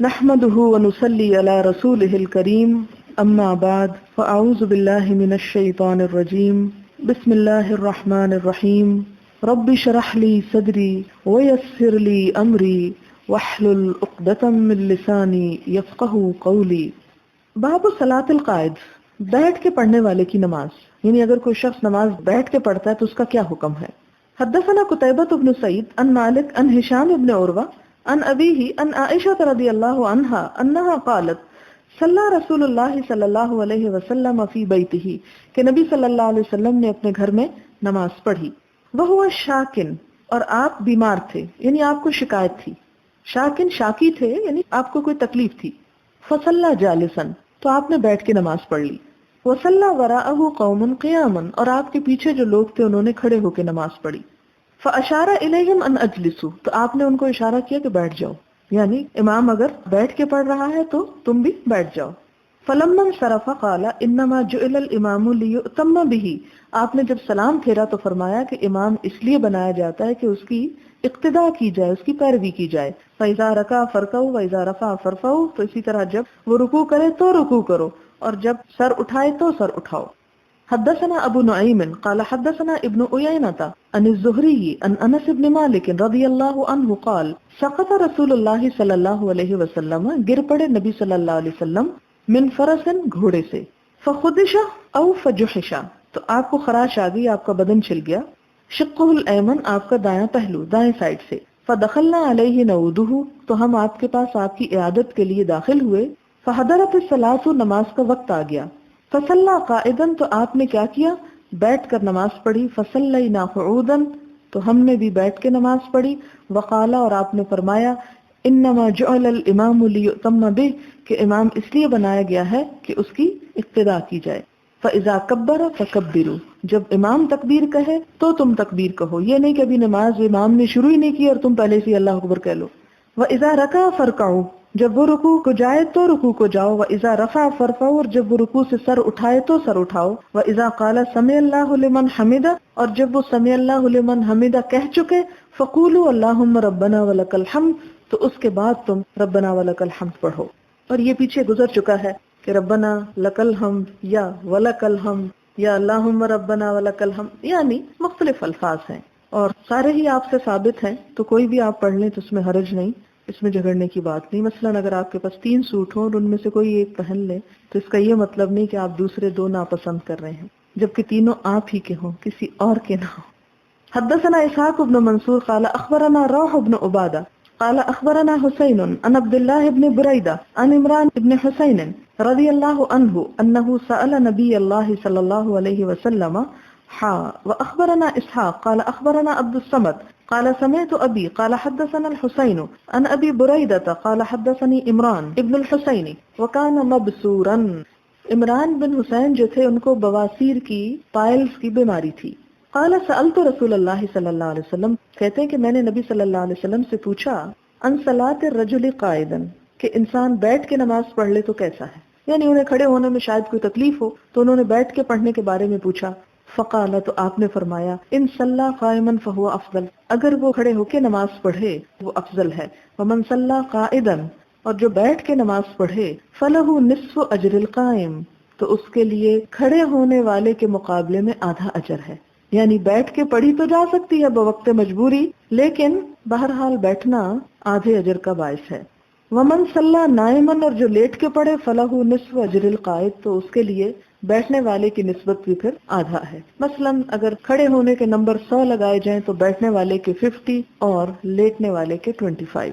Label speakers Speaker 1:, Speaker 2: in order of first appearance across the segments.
Speaker 1: نحمده ونصلي على رسوله الكريم اما بعد فاعوذ بالله من الشيطان الرجيم بسم الله الرحمن الرحيم رب اشرح لي صدري ويسر لي امري واحلل عقدة من لساني يفقهوا قولي۔ باب صلاۃ القائد، بیٹھ کے پڑھنے والے کی نماز، یعنی اگر کوئی شخص نماز بیٹھ کے پڑھتا ہے تو اس کا کیا حکم ہے۔ حدثنا قتيبة بن سعيد عن مالك عن هشام بن عروة عن أبيه عن عائشة رضي الله عنها أنها قالت صلى رسول الله صلی اللہ علیہ وسلم فی بیتہ، کہ نبی صلی اللہ علیہ وسلم نے اپنے گھر میں نماز پڑھی۔ وهو شاکن، اور آپ بیمار تھے، یعنی آپ کو شکایت تھی۔ شاکن شاکی تھے، یعنی آپ کو کوئی تکلیف تھی۔ فصلى جالسا، تو آپ نے بیٹھ کے نماز پڑھ لی۔ وصلى وراءه قوم قیاما، اور آپ کے پیچھے جو لوگ تھے انہوں نے کھڑے ہو کے نماز پڑھی۔ فاشار الیہم ان اجلسوا، تو آپ نے ان کو اشارہ کیا کہ بیٹھ جاؤ، یعنی امام اگر بیٹھ کے پڑھ رہا ہے تو تم بھی بیٹھ جاؤ۔ فلما انصرف قال انما جعل الامام لیؤتم به، آپ نے جب سلام پھیرا تو فرمایا کہ امام اس لیے بنایا جاتا ہے کہ اس کی اقتداء کی جائے، اس کی پیروی کی جائے۔ فاذا رکع فرکعوا واذا رفع فارفعوا، تو اسی طرح جب وہ رکوع کرے تو رکوع کرو، اور جب سر اٹھائے تو سر اٹھاؤ۔ حدثنا ابو نعیم قال حدثنا ابن عیینۃ عن الزہری عن انس بن مالک رضی اللہ عنہ قال سقط رسول اللہ صلی اللہ علیہ وسلم، گر پڑے نبی صلی اللہ علیہ وسلم، من فرس، گھوڑے سے، فخدش او فجحش، تو آپ کو خراش آ گئی، آپ کا بدن چھل گیا، شقہ الایمن، آپ کا دایاں پہلو، دائیں سائڈ سے، فدخلنا علیہ نعودہ، تو ہم آپ کے پاس آپ کی عیادت کے لیے داخل ہوئے، فحضرت الصلاۃ، نماز کا وقت آ گیا، فصلی قائدا، تو آپ نے کیا کیا، بیٹھ کر نماز پڑھی، فصلینا قعودا، تو ہم نے بھی بیٹھ کے نماز پڑھی، وقالا، اور آپ نے فرمایا انما جعل الامام لیؤتم بہ، کہ امام اس لیے بنایا گیا ہے کہ اس کی اقتداء کی جائے۔ فاذا کبر فکبروا، جب امام تکبیر کہے تو تم تکبیر کہو، یہ نہیں کہ ابھی نماز امام نے شروع ہی نہیں کی اور تم پہلے سے اللہ اکبر کہہ لو۔ واذا رکع فرکعوا، جب وہ رکوع کو جائے تو رکوع کو جاؤ۔ وَإِذَا رَفَعَ فَارْفَعُوا، اور جب وہ رکوع سے سر اٹھائے تو سر اٹھاؤ۔ وَإِذَا قَالَ سَمِعَ اللَّهُ لِمَنْ حَمِدَهُ، اور جب وہ سمع اللہ لمن حمدہ کہہ چکے، فَقُولُوا اللَّهُمَّ رَبَّنَا وَلَكَ الْحَمْدُ، تو اس کے بعد تم ربنا ولک الحمد پڑھو۔ اور یہ پیچھے گزر چکا ہے کہ ربنا لک الحمد یا ولک الحمد یا اللہم ربنا ولک الحمد، یعنی مختلف الفاظ ہیں اور سارے ہی آپ سے ثابت ہیں، تو کوئی بھی آپ پڑھ لیں تو اس میں حرج نہیں، اس میں جھگڑنے کی بات نہیں۔ مثلا اگر آپ کے پاس 3 سوٹ ہوں اور ان میں سے کوئی ایک پہن لے تو اس کا یہ مطلب نہیں کہ آپ دوسرے 2 ناپسند کر رہے ہیں، جبکہ تینوں آپ ہی کے ہوں، کسی اور کے نہ ہوں۔ حدثنا اسحاق بن منصور قال اخبرنا روح بن عبادہ قال اخبرنا حسین عن عبد الله بن بريدة عن عمران بن حسین رضی اللہ عنہ انه سأل نبی اللہ صلی اللہ علیہ وسلم واخبرنا اسحاق قال اخبرنا عبد الصمد قال سمعت ابي قال حدثنا الحسين عن ابي بريدة قال حدثني عمران ابن الحسين وكان مبسورا، عمران بن حسین جو تھے ان کو بواسیر کی، پائلز کی بیماری تھی۔ قال سألت رسول اللہ صلی اللہ علیہ وسلم، کہتے ہیں کہ میں نے نبی صلی اللہ علیہ وسلم سے پوچھا، ان صلاۃ الرجل قائدا، کہ انسان بیٹھ کے نماز پڑھ لے تو کیسا ہے، یعنی انہیں کھڑے ہونے میں شاید کوئی تکلیف ہو تو انہوں نے بیٹھ کے پڑھنے کے بارے میں پوچھا۔ فقال، تو آپ نے فرمایا، ان صلی قائما فهو افضل، اگر وہ کھڑے ہو کے نماز پڑھے وہ افضل ہے، ومن صلی قائدا، اور جو بیٹھ کے نماز پڑھے، فلہ نصف اجر القائم، تو اس کے لیے کھڑے ہونے والے کے مقابلے میں آدھا اجر ہے۔ یعنی بیٹھ کے پڑھی تو جا سکتی ہے بوقت مجبوری، لیکن بہرحال بیٹھنا آدھے اجر کا باعث ہے۔ ومن صلی نائما، اور جو لیٹ کے پڑھے، فلہ نصف اجر القائد، تو اس کے لیے بیٹھنے والے کی نسبت بھی پھر آدھا ہے۔ مثلا اگر کھڑے ہونے کے نمبر 100 لگائے جائیں تو بیٹھنے والے کے 50 اور لیٹنے والے کے 25۔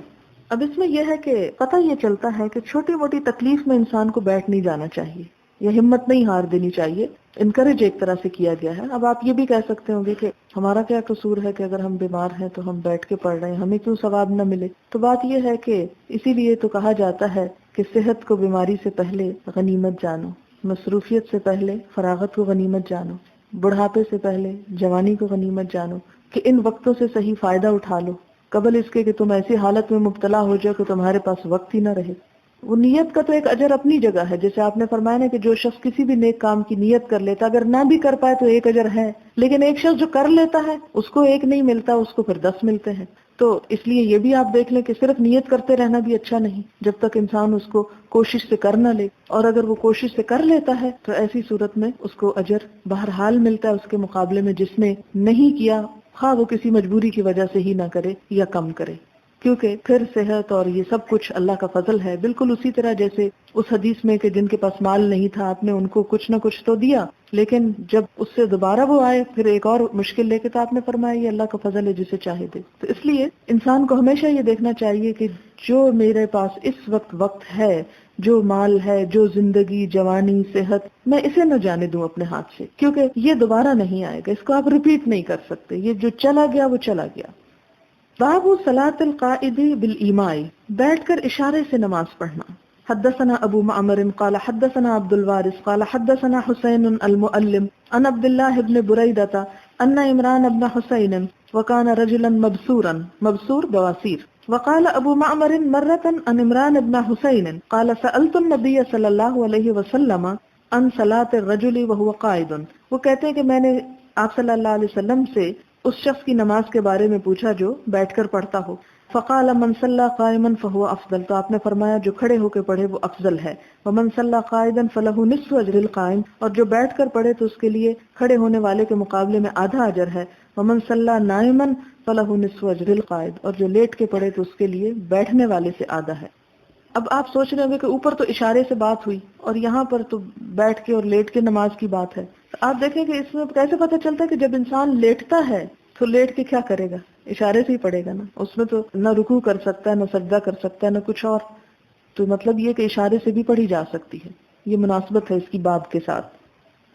Speaker 1: اب اس میں یہ ہے کہ پتہ یہ چلتا ہے کہ چھوٹی موٹی تکلیف میں انسان کو بیٹھ نہیں جانا چاہیے، یہ ہمت نہیں ہار دینی چاہیے، انکریج ایک طرح سے کیا گیا ہے۔ اب آپ یہ بھی کہہ سکتے ہوں گے کہ ہمارا کیا قصور ہے کہ اگر ہم بیمار ہیں تو ہم بیٹھ کے پڑھ رہے ہیں، ہمیں کیوں ثواب نہ ملے؟ تو بات یہ ہے کہ اسی لیے تو کہا جاتا ہے کہ صحت کو بیماری سے پہلے غنیمت جانو، مصروفیت سے پہلے فراغت کو غنیمت جانو، بڑھاپے سے پہلے جوانی کو غنیمت جانو، کہ ان وقتوں سے صحیح فائدہ اٹھا لو قبل اس کے کہ تم ایسی حالت میں مبتلا ہو جاؤ کہ تمہارے پاس وقت ہی نہ رہے۔ وہ نیت کا تو ایک اجر اپنی جگہ ہے، جیسے آپ نے فرمایا نا کہ جو شخص کسی بھی نیک کام کی نیت کر لیتا، اگر نہ بھی کر پائے تو ایک اجر ہے، لیکن ایک شخص جو کر لیتا ہے اس کو 1 نہیں ملتا، اس کو پھر 10 ملتے ہیں۔ تو اس لیے یہ بھی آپ دیکھ لیں کہ صرف نیت کرتے رہنا بھی اچھا نہیں جب تک انسان اس کو کوشش سے کر نہ لے، اور اگر وہ کوشش سے کر لیتا ہے تو ایسی صورت میں اس کو اجر بہرحال ملتا ہے اس کے مقابلے میں جس نے نہیں کیا، خواہ وہ کسی مجبوری کی وجہ سے ہی نہ کرے یا کم کرے، کیونکہ پھر صحت اور یہ سب کچھ اللہ کا فضل ہے۔ بالکل اسی طرح جیسے اس حدیث میں کہ جن کے پاس مال نہیں تھا آپ نے ان کو کچھ نہ کچھ تو دیا، لیکن جب اس سے دوبارہ وہ آئے پھر ایک اور مشکل لے کے، تو آپ نے فرمایا یہ اللہ کا فضل ہے جسے چاہے دے۔ تو اس لیے انسان کو ہمیشہ یہ دیکھنا چاہیے کہ جو میرے پاس اس وقت ہے، جو مال ہے، جو زندگی، جوانی، صحت، میں اسے نہ جانے دوں اپنے ہاتھ سے، کیونکہ یہ دوبارہ نہیں آئے گا، اس کو آپ ریپیٹ نہیں کر سکتے، یہ جو چلا گیا وہ چلا گیا۔ باب صلاۃ القائد بالایماء، بیٹھ کر اشارے سے نماز پڑھنا۔ حدثنا ابو معمر قال حدثنا عبد الوارث قال حدثنا حسين المؤلم عن عبد الله بن بريدة ان عمران بن حسين وكان رجلا مبسورا، مبسور بواسير، وقال ابو معمر مرة عن عمران بن حسين قال سألت النبي صلى الله عليه وسلم عن صلاة الرجل وهو قائد، وہ کہتے ہیں کہ میں نے آپ صلی اللہ علیہ وسلم سے اس شخص کی نماز کے بارے میں پوچھا جو بیٹھ کر پڑھتا ہو۔ فقال من صلى قائما فهو افضل، تو آپ نے فرمایا جو کھڑے ہو کے پڑھے وہ افضل ہے۔ ومن صلى قائدا فله نصف اجر القائم، اور جو بیٹھ کر پڑھے تو اس کے لیے کھڑے ہونے والے کے مقابلے میں آدھا اجر ہے۔ ومن صلى نائما فله نصف اجر القائد، اور جو لیٹ کے پڑھے تو اس کے لیے بیٹھنے والے سے آدھا ہے۔ اب آپ سوچ رہے ہوں گے کہ اوپر تو اشارے سے بات ہوئی اور یہاں پر تو بیٹھ کے اور لیٹ کے نماز کی بات ہے، تو آپ دیکھیں کہ اس میں کیسے پتہ چلتا ہے کہ جب انسان لیٹتا ہے تو لیٹ کے کیا کرے گا، اشارے سے ہی پڑھے گا نا، اس میں تو نہ رکوع کر سکتا ہے، نہ سجدہ کر سکتا ہے، نہ کچھ اور، تو مطلب یہ کہ اشارے سے بھی پڑھی جا سکتی ہے، یہ مناسبت ہے اس کی باب کے ساتھ۔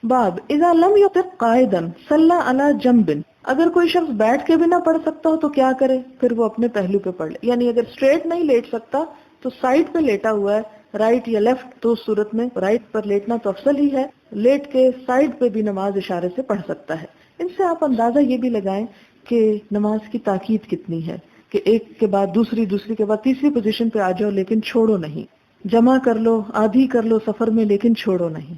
Speaker 1: باب اذا لم يطق قائدا صلى على جنب، اگر کوئی شخص بیٹھ کے بھی نہ پڑھ سکتا ہو تو کیا کرے، پھر وہ اپنے پہلو پہ پڑھ لے، یعنی اگر اسٹریٹ نہیں لیٹ سکتا تو سائڈ پہ لیٹا ہوا ہے، رائٹ یا لیفٹ، تو اس صورت میں رائٹ پر لیٹنا تو افضل ہی ہے، لیٹ کے سائڈ پہ بھی نماز اشارے سے پڑھ سکتا ہے۔ ان سے آپ اندازہ یہ بھی لگائیں کہ نماز کی تاکید کتنی ہے، کہ ایک کے بعد دوسری، دوسری کے بعد تیسری پوزیشن پہ آ جاؤ لیکن چھوڑو نہیں، جمع کر لو، آدھی کر لو سفر میں لیکن چھوڑو نہیں۔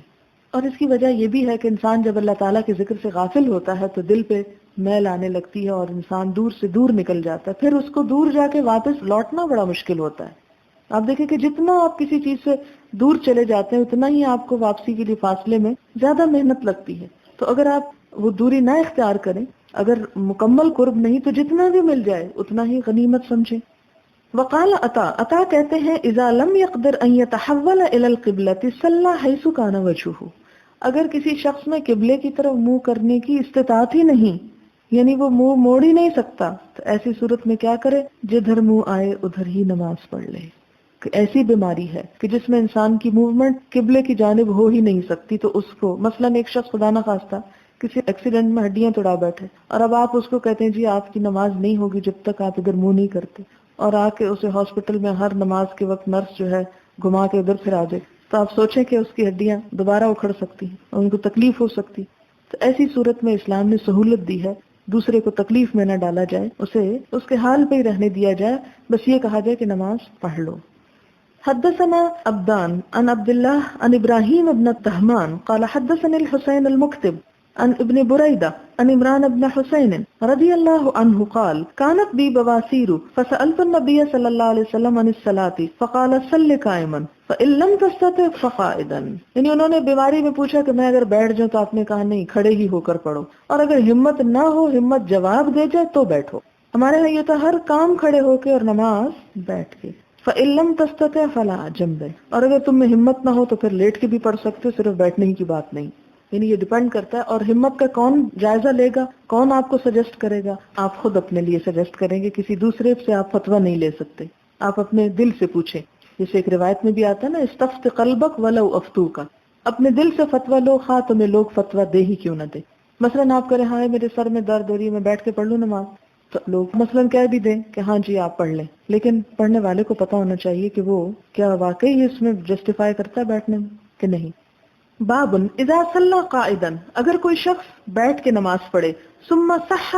Speaker 1: اور اس کی وجہ یہ بھی ہے کہ انسان جب اللہ تعالیٰ کے ذکر سے غافل ہوتا ہے تو دل پہ میل آنے لگتی ہے اور انسان دور سے دور نکل جاتا ہے، پھر اس کو دور جا کے واپس لوٹنا بڑا مشکل ہوتا ہے۔ آپ دیکھیں کہ جتنا آپ کسی چیز سے دور چلے جاتے ہیں اتنا ہی آپ کو واپسی کے لیے فاصلے میں زیادہ محنت لگتی ہے، تو اگر آپ وہ دوری نہ اختیار کریں، اگر مکمل قرب نہیں تو جتنا بھی مل جائے اتنا ہی غنیمت سمجھیں۔ وقال عطا کہتے ہیں اذا لم يقدر ان يتحول الى القبلة صلى حيث كان وجهه، اگر کسی شخص میں قبلے کی طرف منہ کرنے کی استطاعت ہی نہیں، یعنی وہ منہ موڑ ہی نہیں سکتا، تو ایسی صورت میں کیا کرے، جدھر منہ آئے ادھر ہی نماز پڑھ لے۔ کہ ایسی بیماری ہے کہ جس میں انسان کی موومنٹ قبلے کی جانب ہو ہی نہیں سکتی، تو اس کو مثلا ایک شخص خدا نہ خواستہ کسی ایکسیڈنٹ میں ہڈیاں توڑا بیٹھے اور اب آپ اس کو کہتے ہیں جی آپ کی نماز نہیں ہوگی جب تک آپ ادھر منہ نہیں کرتے، اور آ کے اسے ہاسپٹل میں ہر نماز کے وقت نرس جو ہے گھما کے ادھر پھر آ جائے، تو آپ سوچیں کہ اس کی ہڈیاں دوبارہ اکھڑ سکتی ہیں اور ان کو تکلیف ہو سکتی۔ تو ایسی صورت میں اسلام نے سہولت دی ہے، دوسرے کو تکلیف میں نہ ڈالا جائے، اسے اس کے حال پہ ہی رہنے دیا جائے، بس یہ کہا جائے کہ نماز پڑھ لو۔ حدثنا عبدان عن عبد الله عن ابراهيم بن التهمان قال حدثني الحسين المكتب عن ابن بريدة عن عمران بن حسين رضي الله عنه قال كانت بي بواسير فسألت النبي صلى الله عليه وسلم عن الصلاة فقال صل قائما فإن لم تستطع فقائدا، یعنی انہوں نے بیماری میں پوچھا کہ میں اگر بیٹھ جاؤں، تو آپ نے کہا نہیں، کھڑے ہی ہو کر پڑھو، اور اگر ہمت نہ ہو، ہمت جواب دے جائے تو بیٹھو۔ ہمارے یہاں یہ تھا ہر کام کھڑے ہو کے اور نماز بیٹھ کے۔ فَإِن لَمْ تَسْتَطِعْ فَلَا جَنْبٍ، اور اگر تم میں ہمت نہ ہو تو پھر لیٹ کے بھی پڑھ سکتے ہو، صرف بیٹھنے ہی کی بات نہیں، یعنی یہ ڈیپینڈ کرتا ہے۔ اور ہمت کا کون جائزہ لے گا، کون آپ کو سجیسٹ کرے گا؟ آپ خود اپنے لیے سجیسٹ کریں گے، کسی دوسرے سے آپ فتویٰ نہیں لے سکتے، آپ اپنے دل سے پوچھیں، جیسے ایک روایت میں بھی آتا ہے نا استفت قلبک ولو افتوک، اپنے دل سے فتویٰ لو، خواہ تمہیں لوگ فتویٰ دے ہی کیوں نہ دے۔ مثلاً آپ کریں ہاں میرے سر میں درد ہو رہی ہے، میں بیٹھ کے پڑھ لوں نماز، تو لوگ مثلاً کہہ بھی دیں کہ ہاں جی آپ پڑھ لیں، لیکن پڑھنے والے کو پتہ ہونا چاہیے کہ وہ کیا واقعی اس میں جسٹیفائی کرتا ہے بیٹھنے میں کہ نہیں۔ بابن اذا صلی قائدا، اگر کوئی شخص بیٹھ کے نماز پڑھے، ثم صح،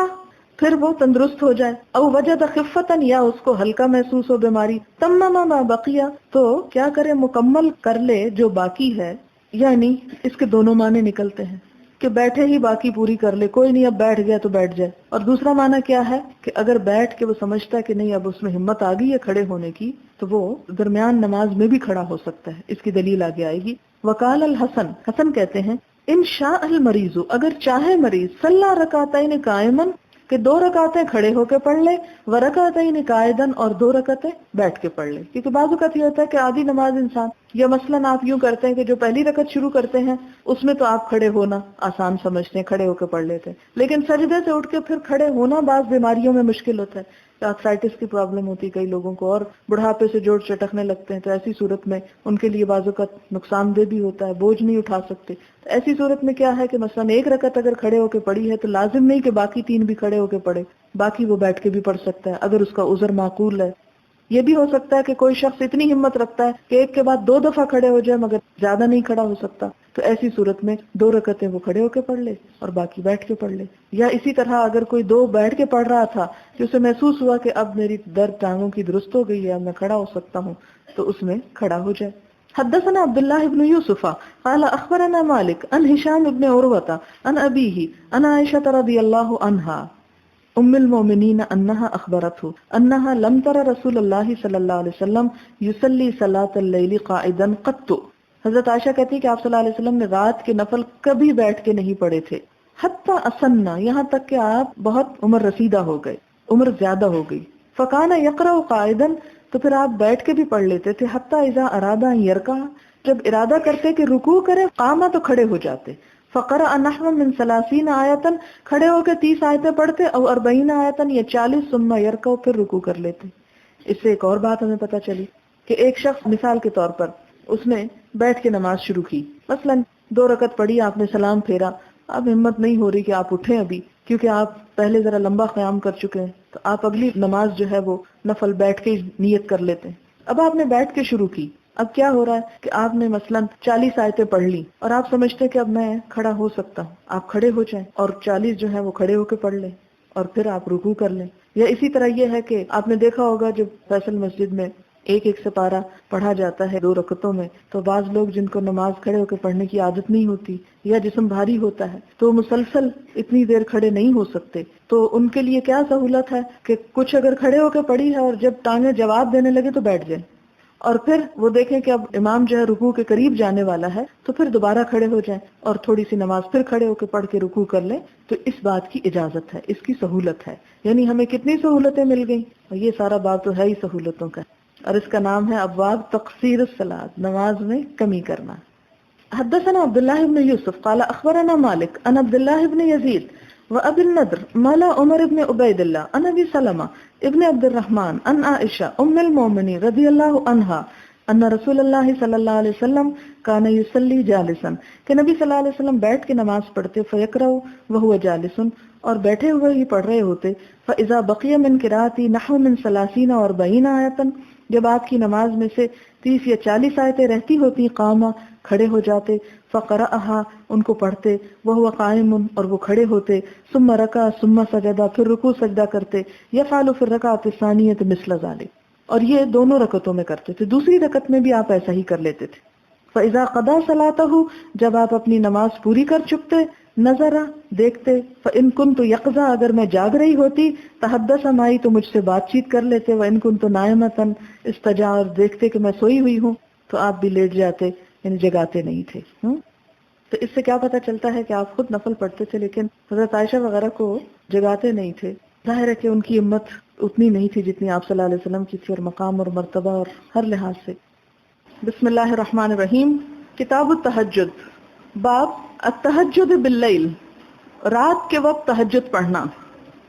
Speaker 1: پھر وہ تندرست ہو جائے، او وجد خفتا، یا اس کو ہلکا محسوس ہو بیماری، تمم ما بقیہ، تو کیا کرے، مکمل کر لے جو باقی ہے، یعنی اس کے دونوں معنی نکلتے ہیں۔ کہ بیٹھے ہی باقی پوری کر لے، کوئی نہیں اب بیٹھ گیا تو بیٹھ جائے. اور دوسرا معنی کیا ہے کہ اگر بیٹھ کے وہ سمجھتا ہے کہ نہیں اب اس میں ہمت آ گئی ہے کھڑے ہونے کی، تو وہ درمیان نماز میں بھی کھڑا ہو سکتا ہے. اس کی دلیل آگے آئے گی. وقال الحسن، حسن کہتے ہیں ان شاء المریض، اگر چاہے مریض، صلی رکعتین قائما، کہ 2 رکعتیں کھڑے ہو کے پڑھ لے، ورکعتین قاعدا، اور 2 رکعتیں بیٹھ کے پڑھ لے. کیونکہ بعض اوقات یہ ہوتا ہے کہ آدھی نماز انسان، یا مثلاً آپ یوں کرتے ہیں کہ جو پہلی رکعت شروع کرتے ہیں اس میں تو آپ کھڑے ہونا آسان سمجھتے ہیں، کھڑے ہو کے پڑھ لیتے ہیں، لیکن سجدے سے اٹھ کے پھر کھڑے ہونا بعض بیماریوں میں مشکل ہوتا ہے. آرتھرائٹس کی پرابلم ہوتی ہے کئی لوگوں کو، اور بڑھاپے سے جوڑ چٹکنے لگتے ہیں، تو ایسی صورت میں ان کے لیے بعض اوقات نقصان دہ بھی ہوتا ہے، بوجھ نہیں اٹھا سکتے. تو ایسی صورت میں کیا ہے کہ مثلاً 1 رکعت اگر کھڑے ہو کے پڑھی ہے تو لازم نہیں کہ باقی 3 بھی کھڑے ہو کے پڑھے، باقی وہ بیٹھ کے بھی پڑھ سکتا ہے اگر اس کا عذر معقول ہے. یہ بھی ہو سکتا ہے کہ کوئی شخص اتنی ہمت رکھتا ہے کہ ایک کے بعد 2 دفعہ کھڑے ہو جائے مگر زیادہ نہیں کھڑا ہو سکتا، تو ایسی صورت میں 2 رکعتیں وہ کھڑے ہو کے پڑھ لے اور باقی بیٹھ کے پڑھ لے. یا اسی طرح اگر کوئی 2 بیٹھ کے پڑھ رہا تھا کہ اسے محسوس ہوا کہ اب میری درد ٹانگوں کی درست ہو گئی ہے، اب میں کھڑا ہو سکتا ہوں، تو اس میں کھڑا ہو جائے. حدثنا عبد الله بن يوسف قال اخبرنا مالك عن هشام بن عروة عن ابيه عن عائشة رضي الله عنها ام المؤمنين انها اخبرته انها لم تر رسول الله صلی اللہ علیہ وسلم يصلي صلاة الليل قاعدا قط. حضرت عائشہ کہتی ہے کہ آپ صلی اللہ علیہ وسلم نے رات کے نفل کبھی بیٹھ کے نہیں پڑھے تھے. حتی اسنہ، یہاں تک کہ آپ بہت عمر رسیدہ ہو گئے، عمر زیادہ ہو گئی. فکان یقرأ قاعدا، تو پھر آپ بیٹھ کے بھی پڑھ لیتے تھے. حتی اذا ارادہ یرکع، جب ارادہ کرتے کہ رکوع کرے، قامہ تو کھڑے ہو جاتے. فقرأ نحو من 30 آیتا، کھڑے ہو کے 30 آیتیں پڑھتے، او 40 آیتا یا 40، ثم یرکع، پھر رکوع کر لیتے. اس سے ایک اور بات ہمیں پتہ چلی کہ ایک شخص مثال کے طور پر اس نے بیٹھ کے نماز شروع کی، مثلا 2 رکعت پڑھی، آپ نے سلام پھیرا، اب ہمت نہیں ہو رہی کہ آپ اٹھیں ابھی کیونکہ آپ پہلے ذرا لمبا قیام کر چکے ہیں، تو آپ اگلی نماز جو ہے وہ نفل بیٹھ کے نیت کر لیتے ہیں. اب آپ نے بیٹھ کے شروع کی، اب کیا ہو رہا ہے کہ آپ نے مثلا 40 آیتیں پڑھ لی اور آپ سمجھتے کہ اب میں کھڑا ہو سکتا ہوں، آپ کھڑے ہو جائیں اور 40 جو ہے وہ کھڑے ہو کے پڑھ لیں اور پھر آپ رکوع کر لیں. یا اسی طرح یہ ہے کہ آپ نے دیکھا ہوگا جب فیصل مسجد میں ایک سپارہ پڑھا جاتا ہے 2 رکعتوں میں، تو بعض لوگ جن کو نماز کھڑے ہو کے پڑھنے کی عادت نہیں ہوتی یا جسم بھاری ہوتا ہے تو مسلسل اتنی دیر کھڑے نہیں ہو سکتے، تو ان کے لیے کیا سہولت ہے کہ کچھ اگر کھڑے ہو کے پڑھی ہے اور جب ٹانگیں جواب دینے لگے تو بیٹھ جائیں، اور پھر وہ دیکھیں کہ اب امام جو ہے رکوع کے قریب جانے والا ہے تو پھر دوبارہ کھڑے ہو جائیں اور تھوڑی سی نماز پھر کھڑے ہو کے پڑھ کے رکوع کر لیں. تو اس بات کی اجازت ہے، اس کی سہولت ہے. یعنی ہمیں کتنی سہولتیں مل گئیں، اور یہ سارا باب تو ہے ہی سہولتوں کا، اور اس کا نام ہے ابواب تقصیر الصلاۃ، نماز میں کمی کرنا. حدثنا عبد الله بن يوسف قال اخبرنا مالك عن عبد الله بن يزيد وابي النضر مولى عمر بن عبيد الله عن ابي سلمة ابن عبد الرحمن عن عائشة ام المؤمنين رضي الله عنها ان رسول الله صلی اللہ علیہ وسلم كان يصلي جالسا، کہ نبی صلی اللہ علیہ وسلم بیٹھ کے نماز پڑھتے، فيقرأ وهو جالس، اور بیٹھے ہوئے ہی پڑھ رہے ہوتے. فاذا بقي من قراءتي نحو من 30 و 40 آیتا، جب آپ کی نماز میں سے 30 یا 40 آیتیں رہتی ہوتی، قامہ، کھڑے ہو جاتے. فقرأها، ان کو پڑھتے، وهو قائم، اور وہ کھڑے ہوتے. ثم رکع ثم سجد، پھر رکوع سجدہ کرتے. يفعل في الركعة الثانية مثل ذلك، اور یہ دونوں رکعتوں میں کرتے تھے، دوسری رکعت میں بھی آپ ایسا ہی کر لیتے تھے. فإذا قضى صلاته، جب آپ اپنی نماز پوری کر چکتے، نظر، دیکھتے. فإن كنت يقظة، اگر میں جاگ رہی ہوتی، تحدث معي، تو مجھ سے بات چیت کر لیتے. وإن كنت نائمة استجاع، اور دیکھتے کہ میں سوئی ہوئی ہوں تو آپ بھی لیٹ جاتے، یعنی جگاتے نہیں تھے. تو اس سے کیا پتہ چلتا ہے کہ آپ خود نفل پڑھتے تھے لیکن حضرت عائشہ وغیرہ کو جگاتے نہیں تھے. ظاہر ہے کہ ان کی ہمت اتنی نہیں تھی جتنی آپ صلی اللہ علیہ وسلم کی تھی، اور مقام اور مرتبہ اور ہر لحاظ سے. بسم اللہ الرحمن الرحیم. کتاب التہجد. باب التہجد باللیل، رات کے وقت تہجد پڑھنا.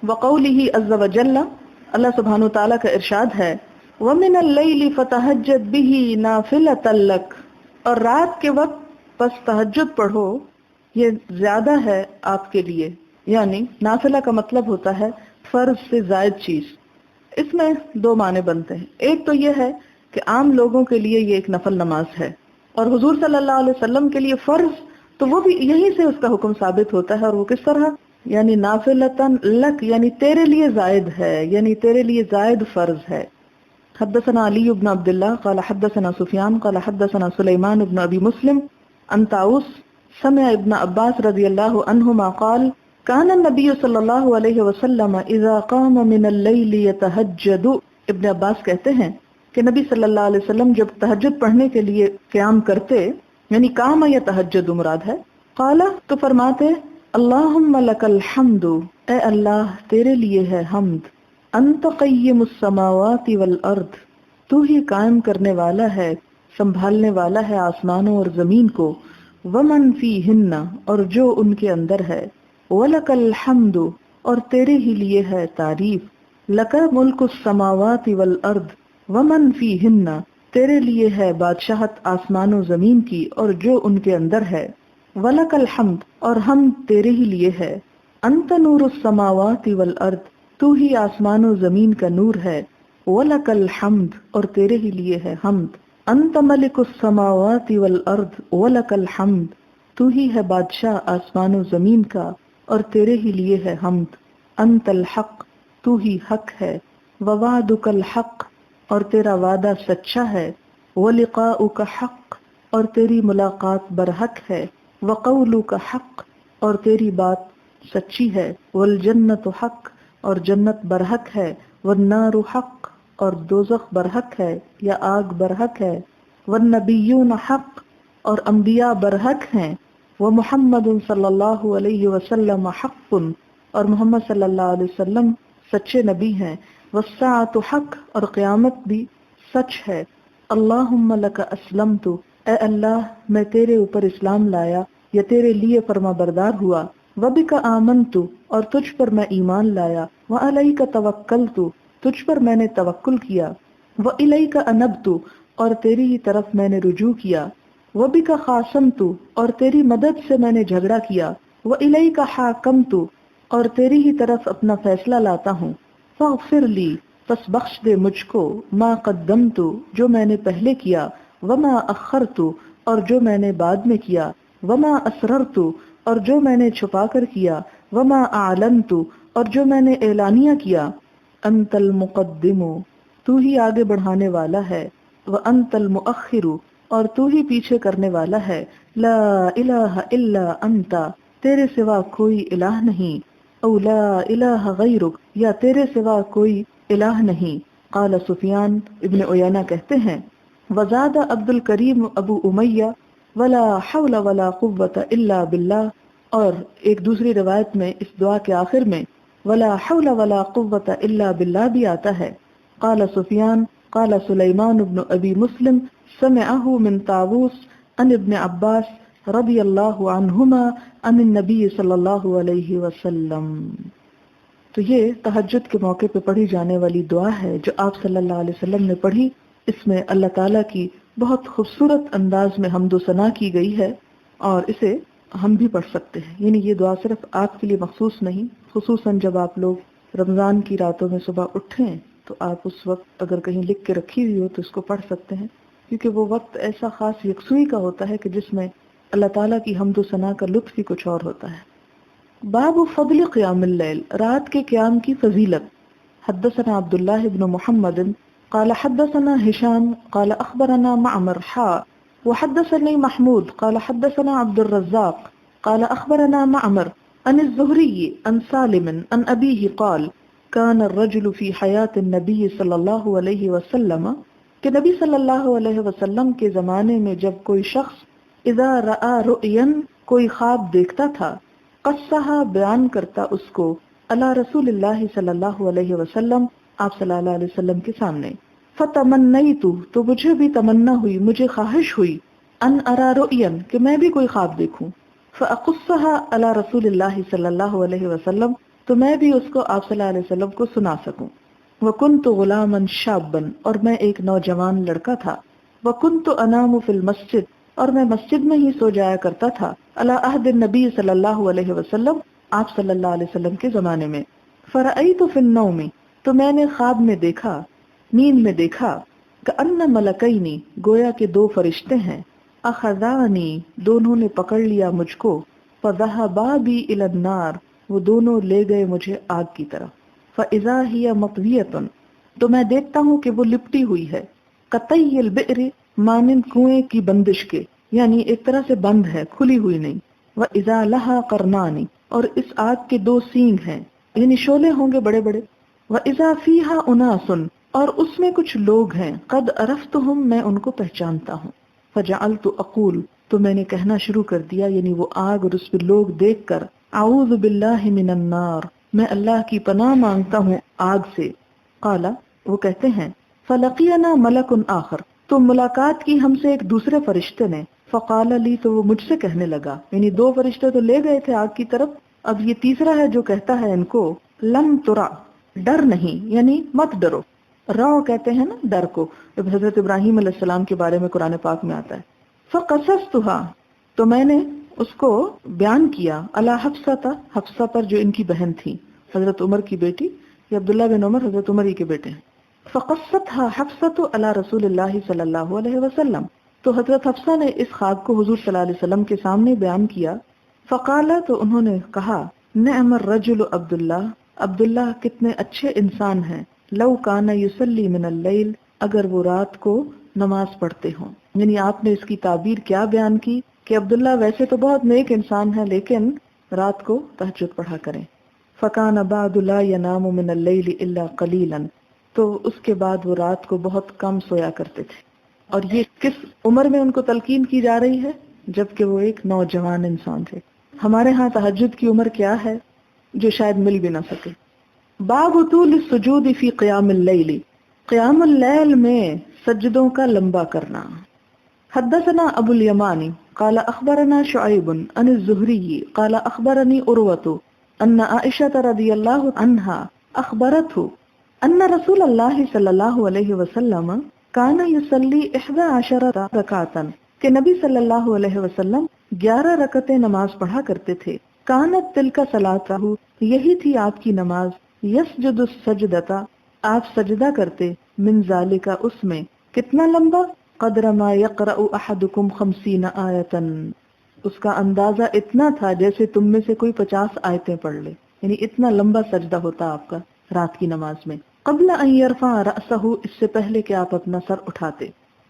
Speaker 1: وقولہ عز وجل، اللہ سبحانہ وتعالیٰ کا ارشاد ہے، وَمِنَ اللَّيْلِ فَتَہَجَّدْ بِهِ نَافِلَةً لَكَ، اور رات کے وقت پس تہجد پڑھو، یہ زیادہ ہے آپ کے لیے. یعنی نافلہ کا مطلب ہوتا ہے فرض سے زائد چیز. اس میں 2 معنی بنتے ہیں. ایک تو یہ ہے کہ عام لوگوں کے لیے یہ ایک نفل نماز ہے، اور حضور صلی اللہ علیہ وسلم کے لیے فرض، تو وہ بھی یہیں سے اس کا حکم ثابت ہوتا ہے. اور وہ کس طرح؟ یعنی نافلتن لک، یعنی تیرے لیے زائد ہے، یعنی تیرے لیے زائد فرض ہے. حدثنا علی بن عبداللہ قال حدثنا سفیان قال حدثنا سلیمان بن ابی مسلم عن طاؤس سمع ابن عباس رضی اللہ عنہما قال كان النبي صلی اللہ علیہ وسلم اذا قام من اللیل يتہجد. ابن عباس کہتے ہیں کہ نبی صلی اللہ علیہ وسلم جب تہجد پڑھنے کے لیے قیام کرتے، یعنی قام یتہجد مراد ہے، قال تو فرماتے اللہم لک الحمد، اے اللہ تیرے لیے ہے حمد، انت قیم السماوات والارض، تو ہی قائم کرنے والا ہے، سنبھالنے والا ہے آسمانوں اور زمین کو، ومن فیہن اور جو ان کے اندر ہے، وَلَكَ الْحَمْدُ اور تیرے ہی لیے ہے تعریف، لَكَ مُلْكُ السَّمَاوَاتِ وَالْأَرْضِ وَمَنْ فِيهِنَّ تیرے لیے ہے بادشاہت آسمان و زمین کی اور جو ان کے اندر ہے، وَلَكَ الْحَمْدُ اور ہم تیرے ہی لیے ہے، أَنْتَ نُورُ السَّمَاوَاتِ وَالْأَرْضِ تو ہی آسمان و زمین کا نور ہے، وَلَكَ الْحَمْدُ اور تیرے ہی لیے ہے حمد، أَنْتَ مَلِكُ السَّمَاوَاتِ وَالْأَرْضِ وَلَكَ الْحَمْدُ تو ہی ہے بادشاہ آسمان و زمین کا اور تیرے ہی لیے ہے حمد، انت الحق تو ہی حق ہے، ووعدک الحق اور تیرا وعدہ سچا ہے، ولقاؤک حق اور تیری ملاقات برحق ہے، وقولک حق اور تیری بات سچی ہے، والجنت حق اور جنت برحق ہے، والنار حق اور دوزخ برحق ہے یا آگ برحق ہے، والنبیون حق اور انبیاء برحق ہیں، ومحمد صلی اللہ علیہ وسلم حق اور محمد صلی اللہ علیہ وسلم سچے نبی ہیں، والساعۃ حق اور قیامت بھی سچ ہے، اللہم لک اسلمت اے اللہ میں تیرے اوپر اسلام لایا یا تیرے لیے فرما بردار ہوا، وبک آمنت اور تجھ پر میں ایمان لایا، وعلیک توکلت تجھ پر میں نے توکل کیا، والیک انبت اور تیری ہی طرف میں نے رجوع کیا، وَبِكَ خَاصَمْتُ اور تیری مدد سے میں نے جھگڑا کیا، وَإِلَيْكَ حَاكَمْتُ اور تیری ہی طرف اپنا فیصلہ لاتا ہوں، فَاغْفِرْ لِي پس بخش دے مجھ کو، مَا قَدَّمْتُ جو میں نے پہلے کیا، وَمَا أَخَّرْتُ اور جو میں نے بعد میں کیا، وَمَا أَسْرَرْتُ اور جو میں نے چھپا کر کیا، وَمَا أَعْلَنْتُ اور جو میں نے اعلانیہ کیا، أَنْتَ الْمُقَدِّمُ تو ہی آگے بڑھانے والا ہے، وَأَنْتَ الْمُؤَخِّرُ اور تو ہی پیچھے کرنے والا ہے، لا الہ الا انت تیرے سوا کوئی الہ نہیں، او لا الہ غیرک یا تیرے سوا کوئی الہ نہیں۔ قال سفیان ابن عیینہ کہتے ہیں وزاد عبد الکریم ابو امیہ ولا حول ولا قوت الا باللہ، اور ایک دوسری روایت میں اس دعا کے آخر میں ولا حول ولا قوت الا باللہ بھی آتا ہے۔ قال سفیان قال سلیمان بن ابی مسلم سمعه من طاووس عن ابن عباس رضی اللہ عنہما عن النبی صلی اللہ علیہ وسلم۔ تو یہ تہجد کے موقع پہ پڑھی جانے والی دعا ہے جو آپ صلی اللہ علیہ وسلم نے پڑھی۔ اس میں اللہ تعالیٰ کی بہت خوبصورت انداز میں حمد و ثنا کی گئی ہے اور اسے ہم بھی پڑھ سکتے ہیں، یعنی یہ دعا صرف آپ کے لیے مخصوص نہیں، خصوصاً جب آپ لوگ رمضان کی راتوں میں صبح اٹھیں تو آپ اس وقت اگر کہیں لکھ کے رکھی ہوئی ہو تو اس کو پڑھ سکتے ہیں، کیونکہ وہ وقت ایسا خاص یکسوئی کا ہوتا ہے کہ جس میں اللہ تعالیٰ کی حمد و ثنا کا لطف ہی کچھ اور ہوتا ہے۔ باب فضل قیام اللیل رات کے قیام کی فضیلت۔ حدثنا عبداللہ بن محمد قال حدثنا هشام قال اخبرنا معمر وحدثني محمود قال حدثنا عبد الرزاق قال اخبرنا معمر عن الزهري عن سالم عن ابيه قال كان الرجل في حياة النبي صلی اللہ علیہ وسلم کہ نبی صلی اللہ علیہ وسلم کے زمانے میں جب کوئی شخص اذا رأى رؤیا کوئی خواب دیکھتا تھا، قصہ بیان کرتا اس کو علی رسول اللہ صلی اللہ علیہ وسلم آپ صلی اللہ علیہ وسلم کے سامنے، فتمنیت تو مجھے بھی تمنا ہوئی، مجھے خواہش ہوئی، ان ارا رؤیا کہ میں بھی کوئی خواب دیکھوں، فاقصها علی رسول اللہ صلی اللہ علیہ وسلم تو میں بھی اس کو آپ صلی اللہ علیہ وسلم کو سنا سکوں۔ وَكُنْتُ غُلَامًا شَابًا اور میں ایک نوجوان لڑکا تھا، وَكُنْتُ أَنَامُ فِي الْمَسْجِدِ اور میں مسجد میں ہی سو جایا کرتا تھا، علی عہد النبی صلی اللہ علیہ وسلم آپ صلی اللہ علیہ وسلم کے زمانے میں، فَرَأَيْتُ فِي النَّوْمِ تو میں نے خواب میں دیکھا، نیند میں دیکھا، كَأَنَّ مَلَكَيْنِ گویا کہ دو فرشتے ہیں، أَخَذَانِي دونوں نے پکڑ لیا مجھ کو، فَذَهَبَا بِي إِلَى النَّارِ وہ دونوں لے گئے مجھے آگ کی طرف، فَإِذَا هِيَ مَطْوِيَةٌ تو میں دیکھتا ہوں کہ وہ لپٹی ہوئی ہے، قطعی البئر مانند کنویں کی بندش کے، یعنی ایک طرح سے بند ہے، کھلی ہوئی نہیں. وَإِذَا لَهَا قَرْنَانِ، اور اس آگ کے 2 سینگ ہیں، یعنی شعلے ہوں گے بڑے بڑے. وَإِذَا فِيهَا أُنَاسٌ، اور اس میں کچھ لوگ ہیں، قَدْ عَرَفْتُهُمْ، میں ان کو پہچانتا ہوں. فَجَعَلْتُ أَقُولُ، تو میں نے کہنا شروع کر دیا، یعنی وہ آگ اور اس پہ لوگ دیکھ کر، اعوذ باللہ من النار، میں اللہ کی پناہ مانگتا ہوں آگ سے. قال، وہ کہتے ہیں، فلقینا ملک آخر، تو ملاقات کی ہم سے ایک دوسرے فرشتے نے. فقال لی، تو وہ مجھ سے کہنے لگا، یعنی 2 فرشتے تو لے گئے تھے آگ کی طرف، اب یہ تیسرا ہے جو کہتا ہے ان کو، لم ترا، ڈر نہیں، یعنی مت ڈرو. رو کہتے ہیں نا ڈر کو، حضرت ابراہیم علیہ السلام کے بارے میں قرآن پاک میں آتا ہے. فقصصتها، تو میں نے اس کو بیان کیا، علی حفصہ، حفصہ پر جو ان کی بہن تھی، حضرت عمر کی بیٹی، یہ عبداللہ بن عمر حضرت عمر ہی کے بیٹے ہیں. فقصتها حفصہ علی رسول اللہ صلی اللہ علیہ وسلم، تو حضرت حفصہ نے اس خواب کو حضور صلی اللہ علیہ وسلم کے سامنے بیان کیا. فقال، تو انہوں نے کہا، نعم الرجل عبداللہ، عبداللہ کتنے اچھے انسان ہیں، لو کان یصلی من اللیل، اگر وہ رات کو نماز پڑھتے ہوں. یعنی آپ نے اس کی تعبیر کیا بیان کی کہ عبداللہ ویسے تو بہت نیک انسان ہے لیکن رات کو تہجد پڑھا کریں. فکان بعد لا ینام من اللیل الا قلیلا، تو اس کے بعد وہ رات کو بہت کم سویا کرتے تھے. اور یہ کس عمر میں ان کو تلقین کی جا رہی ہے؟ جبکہ وہ ایک نوجوان انسان تھے. ہمارے ہاں تہجد کی عمر کیا ہے جو شاید مل بھی نہ سکے. باب طول السجود فی قیام اللیل، قیام اللیل میں سجدوں کا لمبا کرنا. حدثنا ابو الیمانی قال اخبرنا شعیب عن الزہری قال اخبرنی عروۃ ان عائشہ رضی اللہ عنہا اخبرته ان رسول اللہ صلی اللہ علیہ وسلم کان یصلی 11 رکعتا، کہ نبی صلی اللہ علیہ وسلم 11 رکعتیں نماز پڑھا کرتے تھے. کانت تلک صلاتہ، یہی تھی آپ کی نماز. یسجد السجدتا، آپ سجدہ کرتے، من ذالک، اس میں، کتنا لمبا، قدر ما یقرأ احدکم 50 آیتا، اس کا اندازہ اتنا تھا جیسے تم میں سے کوئی 50 آیتیں پڑھ لے. یعنی اتنا لمبا سجدہ ہوتا آپ کا رات کی نماز میں. قبل ان یرفع رأسہ، اس سے پہلے کہ آپ اپنا سر اٹھاتے.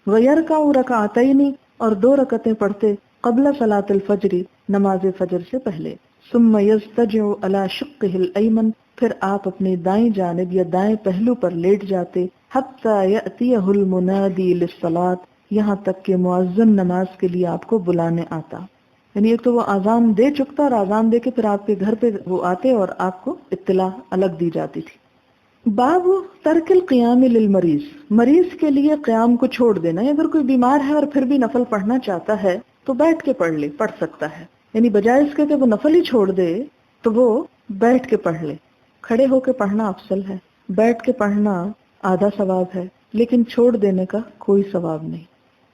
Speaker 1: ویرکع رکعتین، اور 2 رکعتیں پڑھتے، قبل صلاۃ الفجر، نماز فجر سے پہلے. ثم یضطجع علی شقہ الایمن، پھر آپ اپنے دائیں جانب یا دائیں پہلو پر لیٹ جاتے. حتی یأتیہ المنادی للصلاۃ، یہاں تک کہ مؤذن نماز کے لیے آپ کو بلانے آتا. یعنی ایک تو وہ اذان دے چکتا اور اذان دے کے پھر آپ کے گھر پہ وہ آتے اور آپ کو اطلاع الگ دی جاتی تھی. باب ترک القیام للمریض، مریض کے لیے قیام کو چھوڑ دینا. اگر کوئی بیمار ہے اور پھر بھی نفل پڑھنا چاہتا ہے تو بیٹھ کے پڑھ لے، پڑھ سکتا ہے. یعنی بجائے اس کے کہ وہ نفل ہی چھوڑ دے تو وہ بیٹھ کے پڑھ لے. کھڑے ہو کے پڑھنا افضل ہے، بیٹھ کے پڑھنا آدھا ثواب ہے، لیکن چھوڑ دینے کا کوئی ثواب نہیں.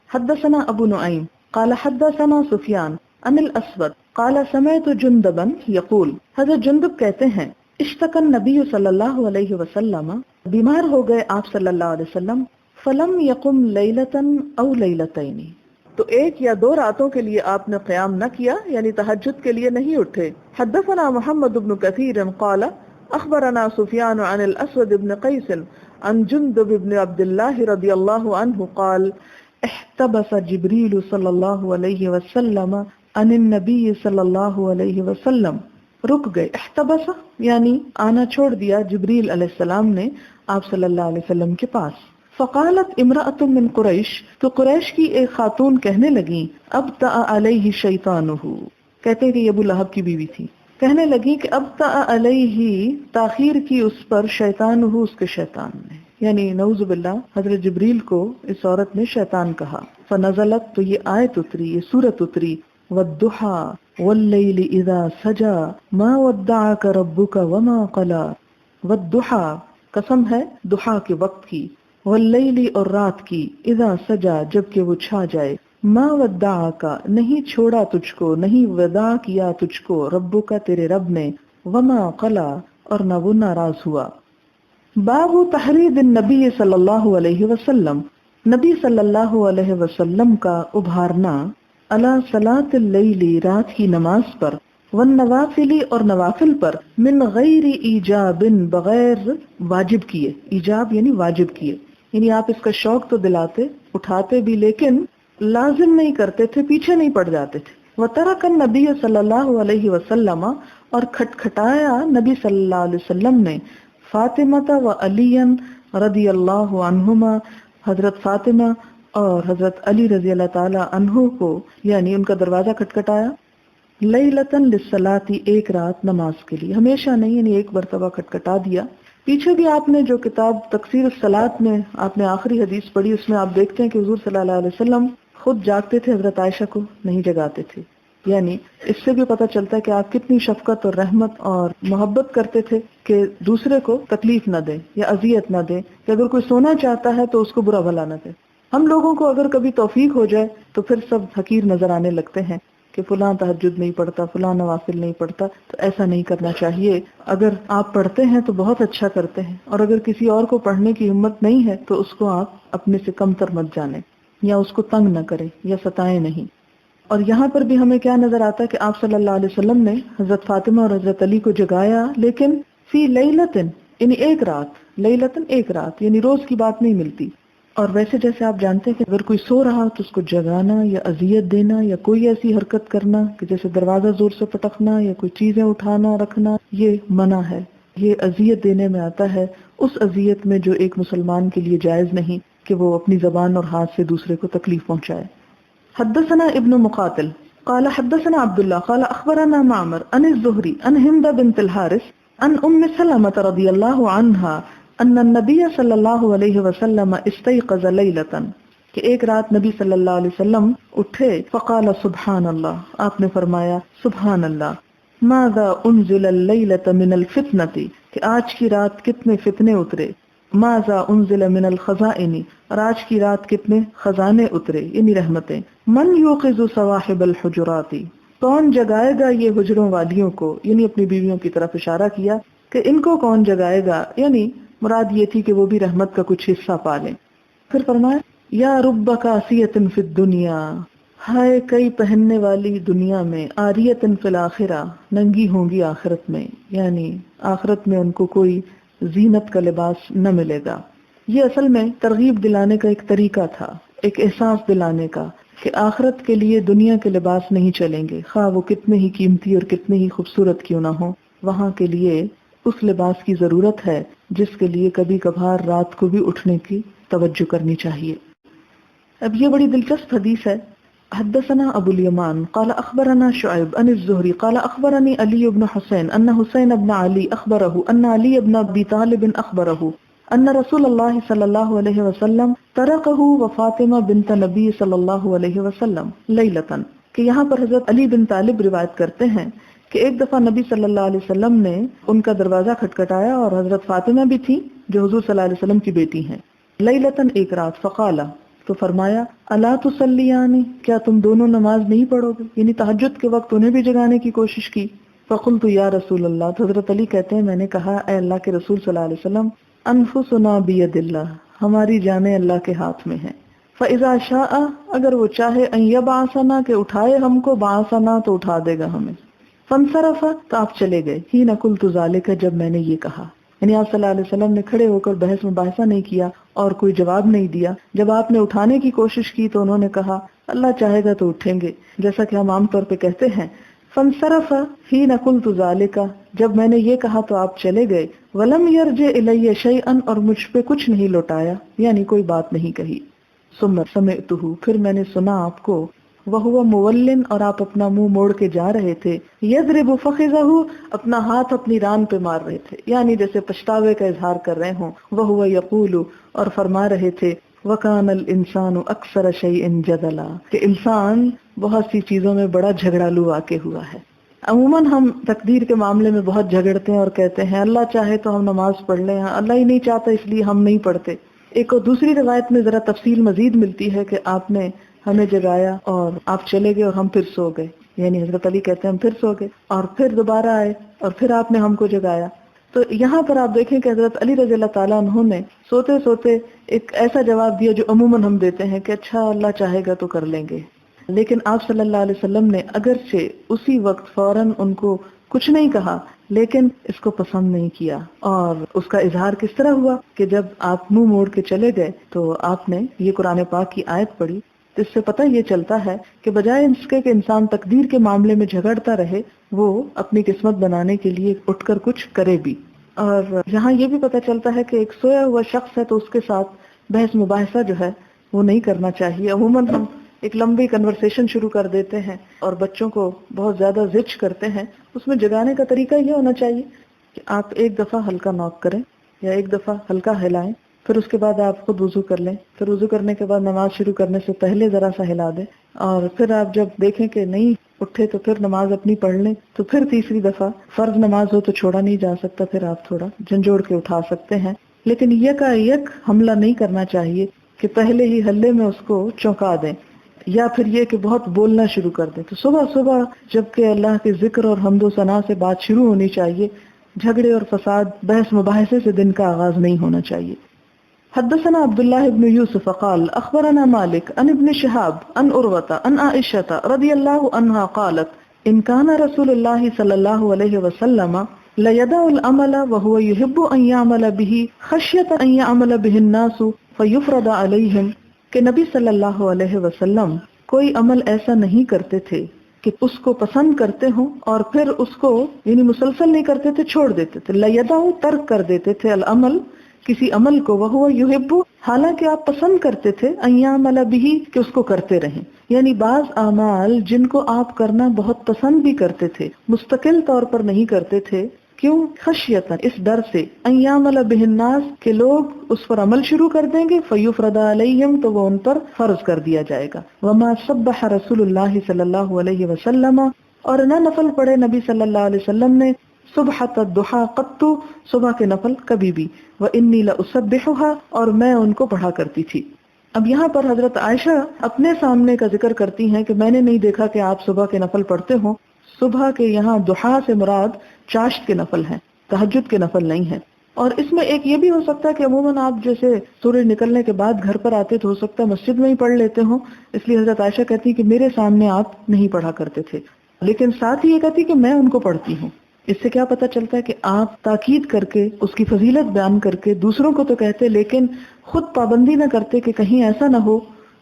Speaker 1: حدثنا ابو نعیم قال حدثنا سفیان عن الاسود قال سمعت جندبا یقول، حضرت جندب کہتے ہیں، اشتکى النبی صلی اللہ علیہ وسلم، بیمار ہو گئے آپ صلی اللہ علیہ وسلم. فلم یقم لیلتا او لیلتین، تو 1 یا 2 راتوں کے لیے آپ نے قیام نہ کیا، یعنی تہجد کے لیے نہیں اٹھے. حدثنا محمد بن کثیر قال اخبرنا سفیان عن الاسود بن قیس عن جندب بن عبد اللہ رضی اللہ عنہ قال احتبس جبریل صلی اللہ علیہ وسلم عن النبی صلی اللہ علیہ وسلم، رک گئے. احتبس یعنی آنا چھوڑ دیا جبریل علیہ السلام نے آپ صلی اللہ علیہ وسلم کے پاس. فقالت امرأۃ من قریش، تو قریش کی ایک خاتون کہنے لگی، ابطأ علیہ شیطانہ، کہتے ہیں کہ یہ ابو لہب کی بیوی تھی، کہنے لگی کہ ابطأ علیہ، تاخیر کی اس پر، شیطانہ، اس کے شیطان نے. یعنی نعوذ باللہ حضرت جبریل کو اس عورت نے شیطان کہا. فنزلت، تو یہ آیت اتری، یہ سورت اتری، والضحى واللیل اذا سجا ما ودعك ربك وما قلا. والضحى، قسم ہے ضحیٰ کے وقت کی، واللیل، اور رات کی، اذا سجا، جب کہ وہ چھا جائے، ما ودعك، نہیں چھوڑا تجھ کو، نہیں وداع کیا تجھ کو، ربک، تیرے رب نے، وما قلا، اور نہ وہ ناراض ہوا. باب تحرید النبی صلی اللہ علیہ وسلم، نبی صلی اللہ علیہ وسلم کا ابھارنا، علی صلاۃ اللیل، رات کی نماز پر، والنوافل، اور نوافل پر، من غیر ایجاب، بغیر واجب کیے. ایجاب یعنی واجب کیے، یعنی آپ اس کا شوق تو دلاتے، اٹھاتے بھی، لیکن لازم نہیں کرتے تھے، پیچھے نہیں پڑ جاتے تھے. وَتَرَكَ النَّبِيُّ صلی اللہ علیہ وسلم، اور کھٹکھٹایا نبی صلی اللہ علیہ وسلم نے فاطمہ و علی رضی اللہ عنہما، حضرت فاطمہ اور حضرت علی رضی اللہ تعالی عنہ کو، یعنی ان کا دروازہ کھٹکھٹایا. لیلتن للصلاۃ، ایک رات نماز کے لیے، ہمیشہ نہیں، یعنی ایک مرتبہ کھٹکھٹا دیا. پیچھے بھی آپ نے جو کتاب تقصیر الصلاۃ میں آپ نے آخری حدیث پڑھی، اس میں آپ دیکھتے ہیں کہ حضور صلی اللہ علیہ وسلم خود جاگتے تھے، حضرت عائشہ کو نہیں جگاتے تھے. یعنی اس سے بھی پتہ چلتا ہے کہ آپ کتنی شفقت اور رحمت اور محبت کرتے تھے کہ دوسرے کو تکلیف نہ دیں یا اذیت نہ دیں، کہ اگر کوئی سونا چاہتا ہے تو اس کو برا بھلا نہ دیں. ہم لوگوں کو اگر کبھی توفیق ہو جائے تو پھر سب حقیر نظر آنے لگتے ہیں کہ فلاں تہجد نہیں پڑھتا، فلاں نوافل نہیں پڑھتا. تو ایسا نہیں کرنا چاہیے. اگر آپ پڑھتے ہیں تو بہت اچھا کرتے ہیں، اور اگر کسی اور کو پڑھنے کی ہمت نہیں ہے تو اس کو آپ اپنے سے کمتر مت جانیں، یا اس کو تنگ نہ کریں یا ستائیں نہیں. اور یہاں پر بھی ہمیں کیا نظر آتا ہے کہ آپ صلی اللہ علیہ وسلم نے حضرت فاطمہ اور حضرت علی کو جگایا، لیکن فی لیلتن، یعنی ایک رات، لیلتن ایک رات، یعنی روز کی بات نہیں ملتی. اور ویسے جیسے آپ جانتے ہیں کہ اگر کوئی سو رہا تو اس کو جگانا یا اذیت دینا یا کوئی ایسی حرکت کرنا کہ جیسے دروازہ زور سے پٹکنا یا کوئی چیزیں اٹھانا رکھنا، یہ منع ہے، یہ اذیت دینے میں آتا ہے. اس اذیت میں جو ایک مسلمان کے لیے جائز نہیں کہ وہ اپنی زبان اور ہاتھ سے دوسرے کو تکلیف پہنچائے. حدثنا ابن مقاتل قال حدثنا عبد الله قال اخبرنا معمر عن الزهري عن هند بنت الحارث عن ام سلمة رضي الله عنها ان النبي صلی اللہ علیہ وسلم استيقظ ليلة، کہ ایک رات نبی صلی اللہ علیہ وسلم اٹھے. فقال سبحان اللہ، آپ نے فرمایا سبحان اللہ. ماذا انزل الليلة من الفتنة، کہ آج کی رات کتنے فتنے اترے. ماذا انزل من الخزائن، اور آج کی رات کتنے خزانے اترے، یعنی رحمتیں. من یوقظ صواحب الحجرات، کون جگائے گا یہ حجروں والیوں کو، یعنی اپنی بیویوں کی طرف اشارہ کیا کہ ان کو کون جگائے گا، یعنی مراد یہ تھی کہ وہ بھی رحمت کا کچھ حصہ پالیں. پھر فرمایا یا رب کاسیۃ فی الدنیا، ہائے کئی پہننے والی دنیا میں، عاریۃ فی الآخرہ، ننگی ہوں گی آخرت میں، یعنی آخرت میں ان کو کوئی زینت کا لباس نہ ملے گا. یہ اصل میں ترغیب دلانے کا ایک طریقہ تھا، ایک احساس دلانے کا کہ آخرت کے لیے دنیا کے لباس نہیں چلیں گے، خواہ وہ کتنے ہی قیمتی اور کتنے ہی خوبصورت کیوں نہ ہو. وہاں کے لیے اس لباس کی ضرورت ہے جس کے لیے کبھی کبھار رات کو بھی اٹھنے کی توجہ کرنی چاہیے. اب یہ بڑی دلچسپ حدیث ہے. حدثنا ابو الیمان قال اخبرنا شعیب عن الزہری قال اخبرنی علی بن حسین ان حسین بن علی اخبرہ ان علی بن ابی طالب اخبرہ ان رسول اللہ صلی اللہ علیہ وسلم ترکہ وفاطمہ بنت نبی صلی اللہ علیہ وسلم لیلتن، کہ یہاں پر حضرت علی بن طالب روایت کرتے ہیں کہ ایک دفعہ نبی صلی اللہ علیہ وسلم نے ان کا دروازہ کھٹکھٹایا، اور حضرت فاطمہ بھی تھی جو حضور صلی اللہ علیہ وسلم کی بیٹی ہیں. لیلتن ایک رات. فقالا، تو فرمایا الا تصلیانی، کیا تم دونوں نماز نہیں پڑھو گے، یعنی تہجد کے وقت انہیں بھی جگانے کی کوشش کی. فقلت یا رسول اللہ، تو حضرت علی کہتے ہیں میں نے کہا اے اللہ کے رسول صلی اللہ علیہ وسلم، انفسنا بید اللہ، ہماری جانیں اللہ کے ہاتھ میں ہیں. فاذا شاء، اگر وہ چاہے، ان یبعثنا، کہ اٹھائے ہم کو، بعثنا، تو اٹھا دے گا ہمیں. فانصرف، تو آپ چلے گئے. حین قلت ذلک، جب میں نے یہ کہا، یعنی آپ صلی اللہ علیہ وسلم نے کھڑے ہو کر بحث مباحثہ نہیں کیا اور کوئی جواب نہیں دیا. جب آپ نے اٹھانے کی کوشش کی تو انہوں نے کہا اللہ چاہے گا تو اٹھیں گے، جیسا کہ ہم عام طور پہ کہتے ہیں. فانصرف حین قلت ذلک، جب میں نے یہ کہا تو آپ چلے گئے. ولم یرجع الی شیئا، اور مجھ پہ کچھ نہیں لوٹایا، یعنی کوئی بات نہیں کہی. ثم سمعتہ، پھر میں نے سنا آپ کو، وہو مولن، اور آپ اپنا منہ موڑ کے جا رہے تھے. یضرب فخذہ، اپنا ہاتھ اپنی ران پہ مار رہے تھے، یعنی جیسے پچھتاوے کا اظہار کر رہے ہوں. وہو یقول، اور فرما رہے تھے، وکان الانسان اکثر شیء جدلا، کہ انسان بہت سی چیزوں میں بڑا جھگڑالو واقع ہوا ہے. عموماً ہم تقدیر کے معاملے میں بہت جھگڑتے ہیں اور کہتے ہیں اللہ چاہے تو ہم نماز پڑھ لیں، اللہ ہی نہیں چاہتا اس لیے ہم نہیں پڑھتے. ایک اور دوسری روایت میں ذرا تفصیل مزید ملتی ہے کہ آپ نے ہمیں جگایا اور آپ چلے گئے اور ہم پھر سو گئے، یعنی حضرت علی کہتے ہیں ہم پھر سو گئے اور پھر دوبارہ آئے اور پھر آپ نے ہم کو جگایا. تو یہاں پر آپ دیکھیں کہ حضرت علی رضی اللہ تعالیٰ عنہ نے سوتے سوتے ایک ایسا جواب دیا جو عموماً ہم دیتے ہیں کہ اچھا اللہ چاہے گا تو کر لیں گے. لیکن آپ صلی اللہ علیہ وسلم نے اگرچہ اسی وقت فوراً ان کو کچھ نہیں کہا، لیکن اس کو پسند نہیں کیا. اور اس کا اظہار کس طرح ہوا کہ جب آپ منہ موڑ کے چلے گئے تو آپ نے یہ قرآن پاک کی آیت پڑھی تو اس سے پتہ یہ چلتا ہے کہ بجائے اس کے کہ انسان تقدیر کے معاملے میں جھگڑتا رہے، وہ اپنی قسمت بنانے کے لیے اٹھ کر کچھ کرے بھی۔ اور یہاں یہ بھی پتہ چلتا ہے کہ ایک سویا ہوا شخص ہے تو اس کے ساتھ بحث مباحثہ جو ہے وہ نہیں کرنا چاہیے۔ عموماً ہم ایک لمبی کنورسیشن شروع کر دیتے ہیں اور بچوں کو بہت زیادہ زج کرتے ہیں۔ اس میں جگانے کا طریقہ یہ ہونا چاہیے کہ آپ ایک دفعہ ہلکا نوک کریں یا ایک دفعہ ہلکا ہلائیں، پھر اس کے بعد آپ خود وضو کر لیں، پھر وضو کرنے کے بعد نماز شروع کرنے سے پہلے ذرا سا ہلا دیں، اور پھر آپ جب دیکھیں کہ نہیں اٹھے تو پھر نماز اپنی پڑھ لیں، تو پھر تیسری دفعہ فرض نماز ہو تو چھوڑا نہیں جا سکتا، پھر آپ تھوڑا جھنجھوڑ کے اٹھا سکتے ہیں، لیکن یکا یک حملہ نہیں کرنا چاہیے کہ پہلے ہی ہلے میں اس کو چونکا دیں، یا پھر یہ کہ بہت بولنا شروع کر دیں۔ تو صبح صبح جبکہ اللہ کے ذکر اور حمد و ثنا سے بات شروع ہونی چاہیے، جھگڑے اور فساد بحث مباحثے سے دن کا آغاز نہیں ہونا چاہیے۔ حدثنا عبد الله بن يوسف قال اخبرنا مالك عن ابن شهاب عن عروة عن عائشة رضي الله عنها قالت ان كان رسول الله صلى الله عليه وسلم ليدع العمل وهو يحب ان يعمل به خشية ان يعمل به الناس فيفرض عليهم، کہ نبی صلی اللہ علیہ وسلم کوئی عمل ایسا نہیں کرتے تھے کہ اس کو پسند کرتے ہوں اور پھر اس کو یعنی مسلسل نہیں کرتے تھے، چھوڑ دیتے تھے۔ لیدع ترک کر دیتے تھے العمل کسی عمل کو، وہ یحب حالانکہ آپ پسند کرتے تھے، ان یعمل بہ کہ اس کو کرتے رہیں، یعنی بعض اعمال جن کو آپ کرنا بہت پسند بھی کرتے تھے مستقل طور پر نہیں کرتے تھے، کیوں؟ خشیتا اس ڈر سے، ان یعمل بہ الناس کہ لوگ اس پر عمل شروع کر دیں گے، فیفرض علیہم تو وہ ان پر فرض کر دیا جائے گا۔ وما سبح رسول اللہ صلی اللہ علیہ وسلم اور نہ نفل پڑھے نبی صلی اللہ علیہ وسلم نے صبحۃ الضحیٰ قط صبح کے نفل کبھی بھی، وانی لاسبحها اور میں ان کو پڑھا کرتی تھی۔ اب یہاں پر حضرت عائشہ اپنے سامنے کا ذکر کرتی ہیں کہ میں نے نہیں دیکھا کہ آپ صبح کے نفل پڑھتے ہوں۔ صبح کے یہاں ضحیٰ سے مراد چاشت کے نفل ہیں، تہجد کے نفل نہیں ہیں۔ اور اس میں ایک یہ بھی ہو سکتا ہے کہ عموماً آپ جیسے سورج نکلنے کے بعد گھر پر آتے تو ہو سکتا ہے مسجد میں ہی پڑھ لیتے ہوں، اس لیے حضرت عائشہ کہتی کہ میرے سامنے آپ نہیں پڑھا کرتے تھے، لیکن ساتھ ہی یہ کہتی کہ میں ان کو پڑھتی ہوں۔ اس سے کیا پتہ چلتا ہے کہ آپ تاکید کر کے اس کی فضیلت بیان کر کے دوسروں کو تو کہتے لیکن خود پابندی نہ کرتے، کہ کہیں ایسا نہ ہو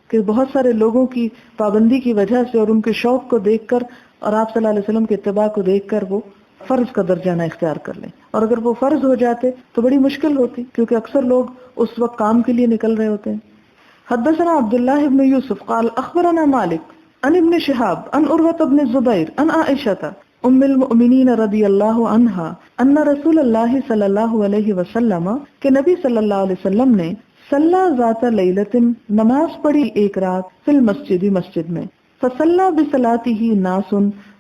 Speaker 1: کہ بہت سارے لوگوں کی پابندی کی وجہ سے اور ان کے شوق کو دیکھ کر اور آپ صلی اللہ علیہ وسلم کے اتباع کو دیکھ کر وہ فرض کا درجہ نہ اختیار کر لیں، اور اگر وہ فرض ہو جاتے تو بڑی مشکل ہوتی، کیونکہ اکثر لوگ اس وقت کام کے لیے نکل رہے ہوتے ہیں۔ حدثنا عبداللہ بن یوسف قال اخبرنا مالک عن ابن شہاب عن عروة بن الزبیر عن عائشة ام المؤمنین رضی اللہ عنہا ان رسول اللہ صلی اللہ علیہ وسلم کہ نبی صلی اللہ علیہ وسلم نے صلی ذات لیلۃ نماز پڑھی ایک رات فی المسجد مسجد میں، فصلی بصلاتہ ناس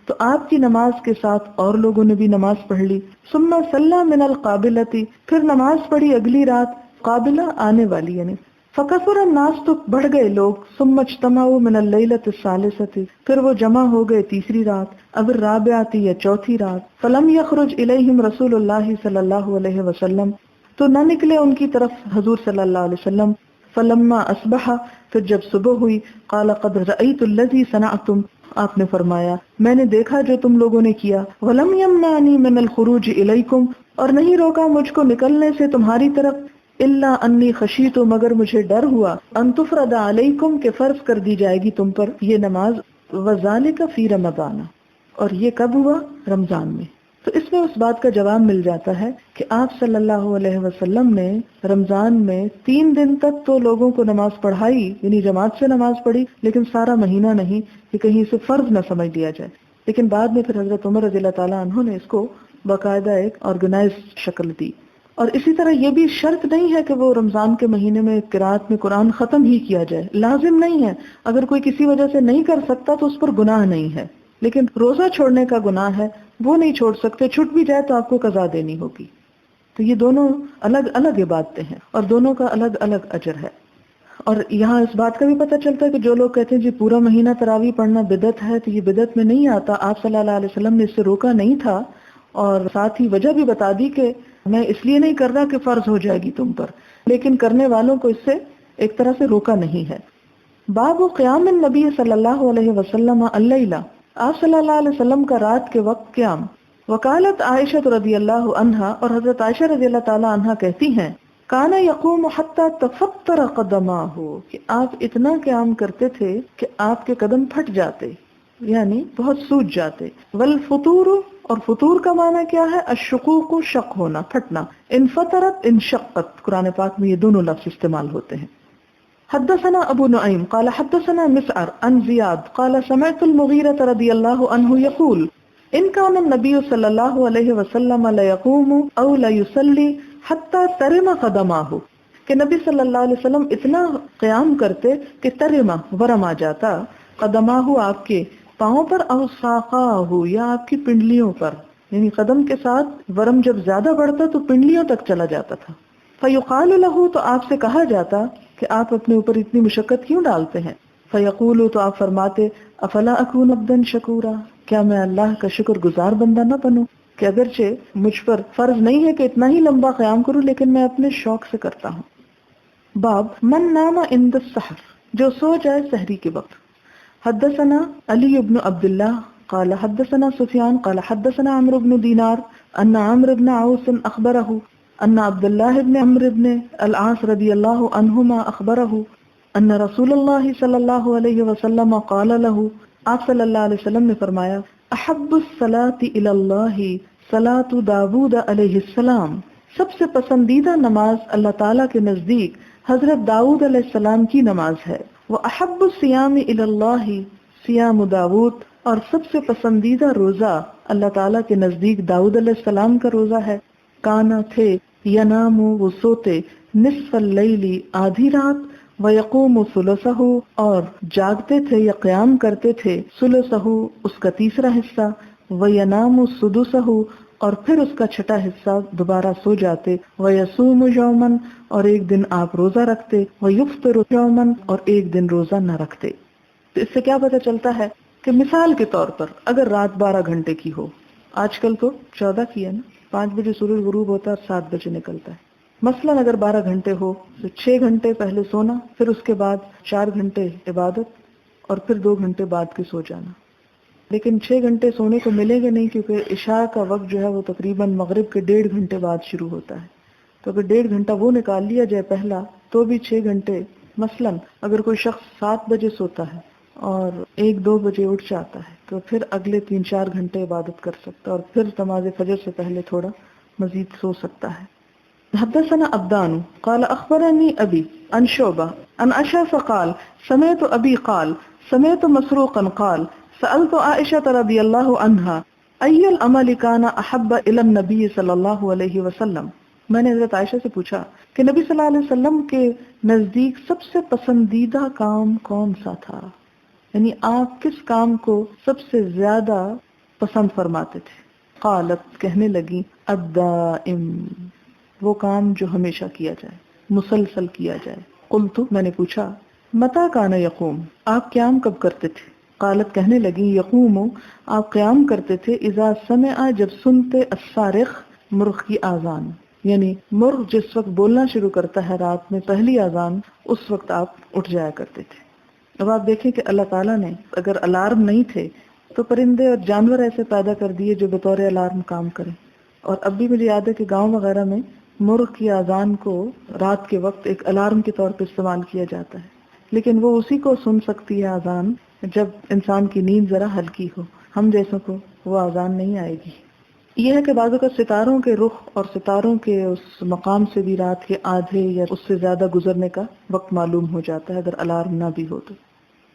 Speaker 1: تو آپ کی نماز کے ساتھ اور لوگوں نے بھی نماز پڑھ لی، ثم صلی من القابلۃ پھر نماز پڑھی اگلی رات، قابلہ آنے والی یعنی، فکثر الناس تو بڑھ گئے لوگ، ثم اجتمعوا من اللیلۃ الثالثۃ پھر وہ جمع ہو گئے تیسری رات، اب الرابعۃ یا چوتھی رات، فلم یخرج الیہم رسول اللہ صلی اللہ علیہ وسلم تو نہ نکلے ان کی طرف حضور صلی اللہ علیہ وسلم، فلما اصبح پھر جب صبح ہوئی، قال قد رأیت الذی صنعتم آپ نے فرمایا میں نے دیکھا جو تم لوگوں نے کیا، ولم یمنعنی من الخروج الیکم اور نہیں روکا مجھ کو نکلنے سے تمہاری طرف، الا انی خشیت مگر مجھے ڈر ہوا، ان تفرض علیکم کہ فرض کر دی جائے گی تم پر یہ نماز، وذالک فی رمضان اور یہ کب ہوا؟ رمضان میں۔ تو اس میں اس بات کا جواب مل جاتا ہے کہ آپ صلی اللہ علیہ وسلم نے رمضان میں 3 دن تک تو لوگوں کو نماز پڑھائی، یعنی جماعت سے نماز پڑھی، لیکن سارا مہینہ نہیں کہ کہیں اسے فرض نہ سمجھ لیا جائے۔ لیکن بعد میں پھر حضرت عمر رضی اللہ تعالیٰ عنہ نے اس کو باقاعدہ ایک آرگنائزڈ شکل دی۔ اور اسی طرح یہ بھی شرط نہیں ہے کہ وہ رمضان کے مہینے میں قرات میں قرآن ختم ہی کیا جائے، لازم نہیں ہے، اگر کوئی کسی وجہ سے نہیں کر سکتا تو اس پر گناہ نہیں ہے، لیکن روزہ چھوڑنے کا گناہ ہے، وہ نہیں چھوڑ سکتے، چھٹ بھی جائے تو آپ کو قضا دینی ہوگی۔ تو یہ دونوں الگ الگ عبادتیں ہیں اور دونوں کا الگ الگ اجر ہے۔ اور یہاں اس بات کا بھی پتہ چلتا ہے کہ جو لوگ کہتے ہیں جی پورا مہینہ تراویح پڑھنا بدعت ہے، تو یہ بدعت میں نہیں آتا، آپ صلی اللہ علیہ وسلم نے اس سے روکا نہیں تھا، اور ساتھ ہی وجہ بھی بتا دی کہ میں اس لیے نہیں کر رہا کہ فرض ہو جائے گی تم پر، لیکن کرنے والوں کو اس سے ایک طرح سے روکا نہیں ہے۔ باب قیام النبی صلی اللہ علیہ وسلم اللیلہ آپ صلی اللہ علیہ وسلم کا رات کے وقت قیام، وقالت عائشہ رضی اللہ عنہا اور حضرت عائشہ رضی اللہ تعالی عنہا کہتی ہیں کانا یقوم حتی تفطر قدماہ، کہ آپ اتنا قیام کرتے تھے کہ آپ کے قدم پھٹ جاتے، یعنی بہت سوج جاتے. والفطور، اور فطور کا معنی کیا ہے؟ الشقوق، شق ہونا، پھٹنا. انفطرت، انشقت، قرآن پاک میں یہ دونوں لفظ استعمال ہوتے ہیں. حدثنا ابو نعیم قال حدثنا مسعر عن زیاد قال سمعت المغیرة رضی اللہ عنہ یقول ان كان النبی صلی اللہ علیہ وسلم لیقوم او لیصلی حتی ترم قدماہ، کہ نبی صلی اللہ علیہ وسلم اتنا قیام کرتے کہ ترمہ ورم آ جاتا، قدماہ آپ کے پاؤں پر، او ساقاہ یا آپ کی پنڈلیوں پر، یعنی قدم کے ساتھ ورم جب زیادہ بڑھتا تو پنڈلیوں تک چلا جاتا تھا. فیقال له، تو آپ سے کہا جاتا کہ آپ اپنے اوپر اتنی مشقت کیوں ڈالتے ہیں؟ فیقول، تو آپ فرماتے افلا اکون عبدا شکورا، کیا میں اللہ کا شکر گزار بندہ نہ بنوں، کہ اگرچہ مجھ پر فرض نہیں ہے کہ اتنا ہی لمبا قیام کروں لیکن میں اپنے شوق سے کرتا ہوں. باب من نام عند السحر، جو سو جائے سحری کے وقت. حدثنا علی بن عبد اللہ قال حدثنا سفیان قال حدثنا عمرو بن دینار ان عمرو بن عوف اخبره ان عبد الله بن عمرو بن العاص رضی اللہ عنہما اخبره ان رسول اللہ صلی اللہ علیہ وسلم قال له، آپ صلی اللہ علیہ وسلم نے فرمایا احب الصلاۃ الی اللہ صلاۃ داود علیہ السلام، سب سے پسندیدہ نماز اللہ تعالیٰ کے نزدیک حضرت داؤد علیہ السلام کی نماز ہے. وَأَحَبُّ الصِّيَامِ إِلَى اللَّهِ صِيَامُ داؤد، اور سب سے پسندیدہ روزہ اللہ تعالیٰ کے نزدیک داؤد علیہ السلام کا روزہ ہے. کانا تھے، ینام وہ سوتے، نصف اللیل آدھی رات، ویقوم ثلثہ اور جاگتے تھے یا قیام کرتے تھے ثلثہ اس کا تیسرا حصہ، وینام سدسہ اور پھر اس کا چھٹا حصہ دوبارہ سو جاتے، ویصوم یومن اور ایک دن آپ روزہ رکھتے، ویفطر یومن اور ایک دن روزہ نہ رکھتے. تو اس سے کیا پتہ چلتا ہے کہ مثال کے طور پر اگر رات 12 گھنٹے کی ہو، آج کل تو 14 کی ہے نا، 5 بجے سورج غروب ہوتا ہے اور 7 بجے نکلتا ہے. مثلاً اگر 12 گھنٹے ہو تو 6 گھنٹے پہلے سونا، پھر اس کے بعد 4 گھنٹے عبادت اور پھر 2 گھنٹے بعد کے سو جانا. لیکن 6 گھنٹے سونے کو ملیں گے نہیں، کیونکہ عشاء کا وقت جو ہے وہ تقریباً مغرب کے 1.5 گھنٹے بعد شروع ہوتا ہے. تو اگر 1.5 گھنٹہ وہ نکال لیا جائے پہلا تو بھی 6 گھنٹے. مثلاً اگر کوئی شخص 7 بجے سوتا ہے اور 1-2 بجے اٹھ جاتا ہے تو پھر اگلے 3-4 گھنٹے عبادت کر سکتا ہے اور پھر نماز فجر سے پہلے تھوڑا مزید سو سکتا ہے. حدثنا عبدان قال اخبرني ابي عن شعبة عن اشعث قال سمعت ابي قال سمعت مسروقا قال سألت عائشة رضی اللہ عنہا ای العمل كان احب الى النبي صلی اللہ علیہ وسلم، میں نے حضرت عائشہ سے پوچھا کہ نبی صلی اللہ علیہ وسلم کے نزدیک سب سے پسندیدہ کام کون سا تھا، یعنی آپ کس کام کو سب سے زیادہ پسند فرماتے تھے. قالت، کہنے لگی الدائم، وہ کام جو ہمیشہ کیا جائے، مسلسل کیا جائے. قلت، میں نے پوچھا متى كان يقوم، آپ قیام کب کرتے تھے؟ قالت، کہنے لگی یقوم، آپ قیام کرتے تھے اذا سمع، جب سنتے الصارخ، مرغ کی آذان، یعنی مرغ جس وقت بولنا شروع کرتا ہے رات میں پہلی آذان، اس وقت آپ اٹھ جایا کرتے تھے. اب آپ دیکھیں کہ اللہ تعالیٰ نے اگر الارم نہیں تھے تو پرندے اور جانور ایسے پیدا کر دیے جو بطور الارم کام کریں. اور اب بھی مجھے یاد ہے کہ گاؤں وغیرہ میں مرغ کی آذان کو رات کے وقت ایک الارم کے طور پہ استعمال کیا جاتا ہے، لیکن وہ اسی کو سن سکتی ہے آذان جب انسان کی نیند ذرا ہلکی ہو. ہم جیسوں کو وہ آذان نہیں آئے گی. یہ ہے کہ بعض اوقات ستاروں کے رخ اور ستاروں کے اس مقام سے بھی رات کے آدھے یا اس سے زیادہ گزرنے کا وقت معلوم ہو جاتا ہے اگر الارم نہ بھی ہو تو.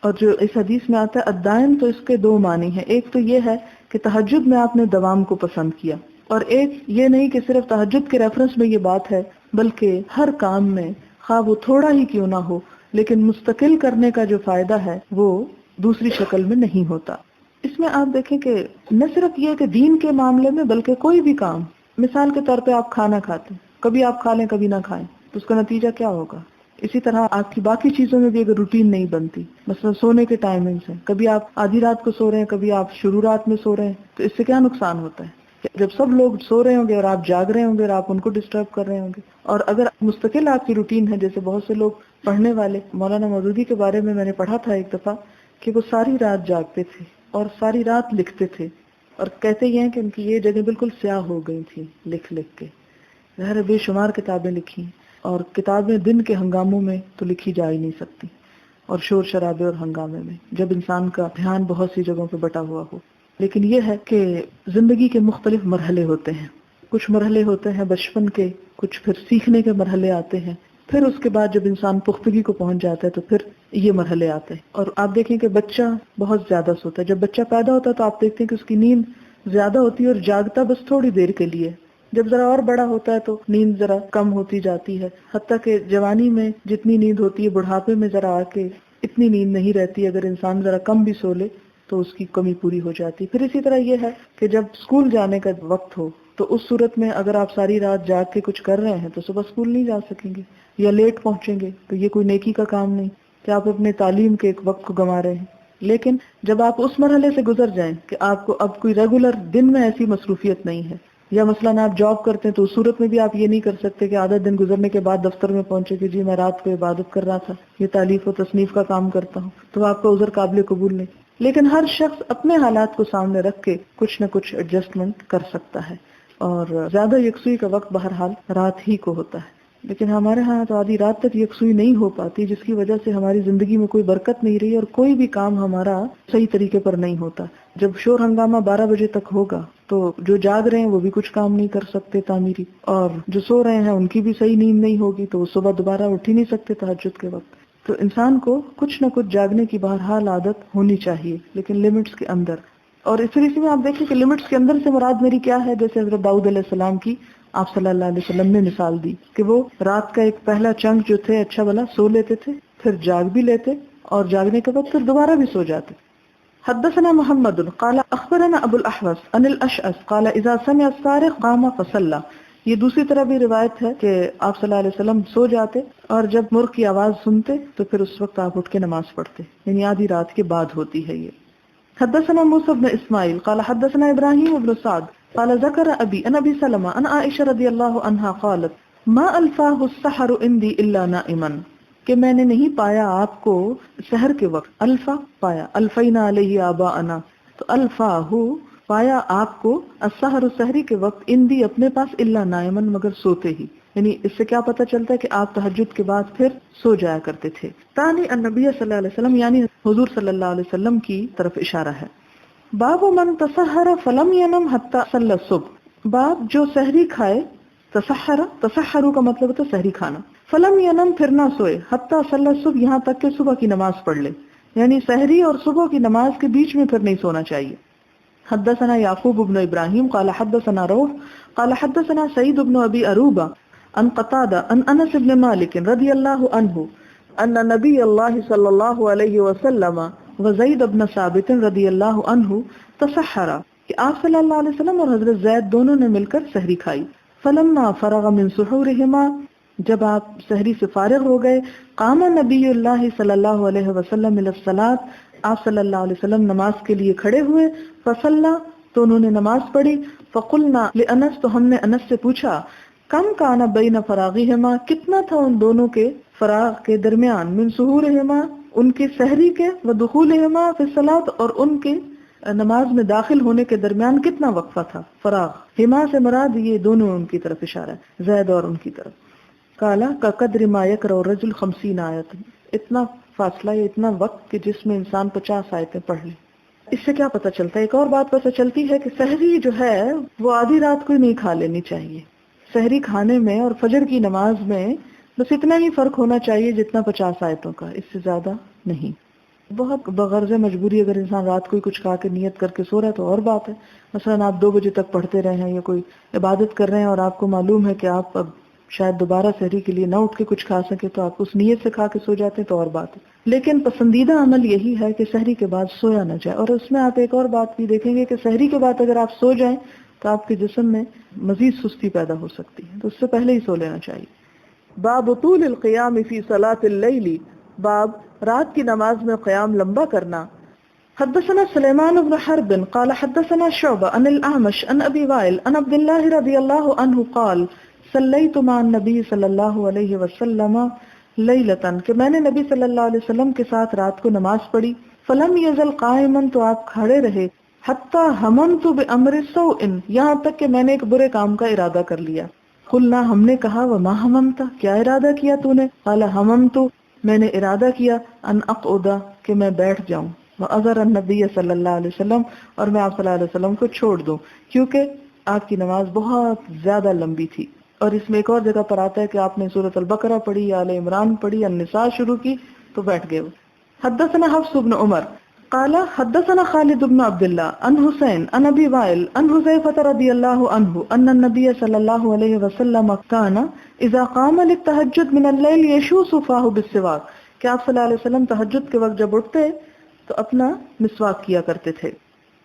Speaker 1: اور جو اس حدیث میں آتا ہے الدائم، تو اس کے 2 معنی ہیں. ایک تو یہ ہے کہ تہجد میں آپ نے دوام کو پسند کیا، اور ایک یہ نہیں کہ صرف تہجد کے ریفرنس میں یہ بات ہے، بلکہ ہر کام میں خواہ وہ تھوڑا ہی کیوں نہ ہو لیکن مستقل کرنے کا جو فائدہ ہے وہ دوسری شکل میں نہیں ہوتا. اس میں آپ دیکھیں کہ نہ صرف یہ کہ دین کے معاملے میں بلکہ کوئی بھی کام، مثال کے طور پہ آپ کھانا کھاتے ہیں، کبھی آپ کھا لیں کبھی نہ کھائیں تو اس کا نتیجہ کیا ہوگا. اسی طرح آپ کی باقی چیزوں میں بھی اگر روٹین نہیں بنتی، مثلا سونے کے ٹائمنگز ہیں، کبھی آپ آدھی رات کو سو رہے ہیں کبھی آپ شروع رات میں سو رہے ہیں، تو اس سے کیا نقصان ہوتا ہے کہ جب سب لوگ سو رہے ہوں گے اور آپ جاگ رہے ہوں گے اور آپ ان کو ڈسٹرب کر رہے ہوں گے. اور اگر مستقل آپ کی روٹین ہے، جیسے بہت سے لوگ پڑھنے والے، مولانا مودودی کے بارے میں نے پڑھا تھا ایک دفعہ کہ وہ ساری رات جاگتے تھے اور ساری رات لکھتے تھے، اور کہتے یہ ہیں کہ ان کی یہ جگہ بالکل سیاہ ہو گئی تھی لکھ لکھ کے. ظاہر بے شمار کتابیں لکھی، اور کتابیں دن کے ہنگاموں میں تو لکھی جا ہی نہیں سکتی، اور شور شرابے اور ہنگامے میں جب انسان کا دھیان بہت سی جگہوں پہ بٹا ہوا ہو۔ لیکن یہ ہے کہ زندگی کے مختلف مرحلے ہوتے ہیں، کچھ مرحلے ہوتے ہیں بچپن کے، کچھ پھر سیکھنے کے مرحلے آتے ہیں، پھر اس کے بعد جب انسان پختگی کو پہنچ جاتا ہے تو پھر یہ مرحلے آتے ہیں۔ اور آپ دیکھیں کہ بچہ بہت زیادہ سوتا ہے، جب بچہ پیدا ہوتا ہے تو آپ دیکھتے ہیں کہ اس کی نیند زیادہ ہوتی ہے اور جاگتا بس تھوڑی دیر کے لیے، جب ذرا اور بڑا ہوتا ہے تو نیند ذرا کم ہوتی جاتی ہے، حتیٰ کہ جوانی میں جتنی نیند ہوتی ہے بڑھاپے میں ذرا آ کے اتنی نیند نہیں رہتی، اگر انسان ذرا کم بھی سو لے تو اس کی کمی پوری ہو جاتی۔ پھر اسی طرح یہ ہے کہ جب اسکول جانے کا وقت ہو تو اس صورت میں اگر آپ ساری رات جاگ کے کچھ کر رہے ہیں تو صبح اسکول نہیں جا سکیں گے یا لیٹ پہنچیں گے، تو یہ کوئی نیکی کا کام نہیں کہ آپ اپنے تعلیم کے ایک وقت کو گنوا رہے ہیں۔ لیکن جب آپ اس مرحلے سے گزر جائیں کہ آپ کو اب کوئی ریگولر دن میں ایسی مصروفیت نہیں ہے، یا مثلاً آپ جاب کرتے ہیں تو اس صورت میں بھی آپ یہ نہیں کر سکتے کہ آدھا دن گزرنے کے بعد دفتر میں پہنچے کہ جی میں رات کو عبادت کر رہا تھا، یہ تالیف و تصنیف کا کام کرتا ہوں، تو آپ کا عذر قابل قبول نہیں۔ لیکن ہر شخص اپنے حالات کو سامنے رکھ کے کچھ نہ کچھ ایڈجسٹمنٹ کر سکتا ہے، اور زیادہ یکسوئی کا وقت بہرحال رات ہی کو ہوتا ہے۔ لیکن ہمارے ہاں تو آدھی رات تک یکسوئی نہیں ہو پاتی، جس کی وجہ سے ہماری زندگی میں کوئی برکت نہیں رہی اور کوئی بھی کام ہمارا صحیح طریقے پر نہیں ہوتا۔ جب شور ہنگامہ 12 بجے تک ہوگا تو جو جاگ رہے ہیں وہ بھی کچھ کام نہیں کر سکتے تعمیری، اور جو سو رہے ہیں ان کی بھی صحیح نیند نہیں ہوگی تو وہ صبح دوبارہ اٹھ ہی نہیں سکتے تہجد کے وقت۔ تو انسان کو کچھ نہ کچھ جاگنے کی بہرحال عادت ہونی چاہیے، لیکن لمٹس کے اندر۔ اور اس طریقے میں آپ دیکھیں کہ لمٹس کے اندر سے مراد میری کیا ہے، جیسے حضرت داؤد علیہ السلام کی آپ صلی اللہ علیہ وسلم نے مثال دی کہ وہ رات کا ایک پہلا چنک جو تھے اچھا بھلا سو لیتے تھے، پھر جاگ بھی لیتے اور جاگنے کے بعد پھر دوبارہ بھی سو جاتے۔ حدثنا محمد قال اخبرنا ابو الاحوص عن الاشعث قال اذا سمع الصارخ قام فصلى۔ یہ دوسری طرح بھی روایت ہے کہ آپ صلی اللہ علیہ وسلم سو جاتے اور جب مرغ کی آواز سنتے تو پھر اس وقت آپ اٹھ کے نماز پڑھتے، یعنی آدھی رات کے بعد ہوتی ہے یہ۔ حدثنا موسى بن اسماعيل قال حدثنا ابراهيم بن سعد قال ذكر ابي عن ابي سلمة عن عائشة رضي الله عنها قالت ما الفاه السحر عندي الا نائما، کہ میں نے نہیں پایا آپ کو سحر کے وقت، الفا پایا، الفینا علیہ آباءنا، تو الفاہ پایا آپ کو السحر سحری کے وقت اندی اپنے پاس الا نائما مگر سوتے ہی، یعنی اس سے کیا پتہ چلتا ہے کہ آپ تہجد کے بعد پھر سو جایا کرتے تھے۔ تانی النبی صلی اللہ علیہ وسلم، یعنی حضور صلی اللہ علیہ وسلم کی طرف اشارہ ہے۔ باب من تسحر فلم ینم حتی صلی الصبح، باب جو سحری کھائے، تسحر، تسحرو کا مطلب ہوتا ہے سحری کھانا، فلم ینم پھر نہ سوئے، حتی صلی الصبح یہاں تک کہ صبح کی نماز پڑھ لے، یعنی سحری اور صبح کی نماز کے بیچ میں پھر نہیں سونا چاہیے۔ حدثنا یعقوب بن ابراہیم قال حدثنا روح قال حدثنا سعید بن ابی اروبہ عن قتادہ عن انس بن مالک رضی اللہ عنہ ان نبی اللہ صلی اللہ علیہ وسلم وزید بن ثابت رضی اللہ عنہ تسحرا، کہ آپ صلی اللہ علیہ وسلم اور حضرت زید دونوں نے مل کر سحری کھائی۔ فلما فرغ من سحورہما، جب آپ سحری سے فارغ ہو گئے، قام نبی اللہ صلی اللہ علیہ وسلم الی الصلاۃ، آپ صلی اللہ علیہ وسلم نماز کے لیے کھڑے ہوئے، فصلی، تو انہوں نے نماز پڑھی، فقلنا لانس، تو ہم نے انس سے پوچھا، کم کان بین فراغہما، کتنا تھا ان دونوں کے فراغ کے درمیان، من سحورہما، ان کے سحری کے، ودخولہما فی الصلاۃ، اور ان کے نماز میں داخل ہونے کے درمیان کتنا وقفہ تھا۔ فراغ، ہما سے مراد یہ دونوں ان کی طرف اشارہ ہے، زید اور ان کی طرف۔ کالا کا قدر ما یقرأ الرجل 50 آیت، اتنا فاصلہ یا اتنا وقت کہ جس میں انسان 50 آیتیں پڑھ لے۔ اس سے کیا پتہ چلتا ہے؟ ایک اور بات پتہ چلتی ہے کہ سحری جو ہے وہ آدھی رات کو ہی نہیں کھا لینی چاہیے۔ سحری کھانے میں اور فجر کی نماز میں بس اتنا ہی فرق ہونا چاہیے جتنا 50 آیتوں کا، اس سے زیادہ نہیں۔ بہت بغرض مجبوری اگر انسان رات کو ہی کچھ کھا کے نیت کر کے سو رہا ہے تو اور بات ہے، مثلا آپ 2 بجے تک پڑھتے رہے ہیں یا کوئی عبادت کر رہے ہیں اور آپ کو معلوم ہے کہ آپ اب شاید دوبارہ سحری کے لیے نہ اٹھ کے کچھ کھا سکے تو آپ اس نیت سے کھا کے سو جاتے ہیں تو اور بات ہے۔ لیکن پسندیدہ عمل یہی ہے کہ سحری کے بعد سویا نہ جائے، اور اس میں آپ ایک اور بات بھی دیکھیں گے کہ سحری کے بعد اگر آپ سو جائیں تو آپ کے جسم میں مزید سستی پیدا ہو سکتی ہے، تو اس سے پہلے ہی سو لینا چاہیے۔ باب طول القیام فی صلاۃ اللیل، باب رات کی نماز میں قیام لمبا کرنا۔ حدثنا سلیمان بن حرب قال حدثنا شعبہ عن الاعمش عن ابی وائل عن عبد اللہ رضی اللہ عنہ قال صلیت مع النبی صلی اللہ علیہ وسلم لیلۃ، کہ میں نے نبی صلی اللہ علیہ وسلم کے ساتھ رات کو نماز پڑھی، فلم یزل قائما، تو آپ کھڑے رہے، حتی ہممت بامر سوء، یہاں تک کہ میں نے ایک برے کام کا ارادہ کر لیا، قلنا ہم نے کہا وما ہممت کیا ارادہ کیا تو نے؟ قال ہممت میں نے ارادہ کیا ان اقعد کہ میں بیٹھ جاؤں، واذر النبی صلی اللہ علیہ وسلم اور میں آپ صلی اللہ علیہ وسلم کو چھوڑ دوں، کیونکہ آپ کی نماز بہت زیادہ لمبی تھی۔ اور اس میں ایک اور جگہ پر آتا ہے کہ آپ نے سورۃ البقرہ پڑھی، آل عمران پڑھی، النساء شروع کی تو بیٹھ گئے۔ حدثنا حفص بن عمر قال حدثنا خالد بن عبد الله عن حسين عن ابي وائل عن حذيفة رضي الله عنه ان النبي صلى الله عليه وسلم كان اذا قام للتهجد من الليل يشوص فاه بالسواك کہ آپ صلی اللہ علیہ وسلم تہجد کے وقت جب اٹھتے تو اپنا مسواک کیا کرتے تھے۔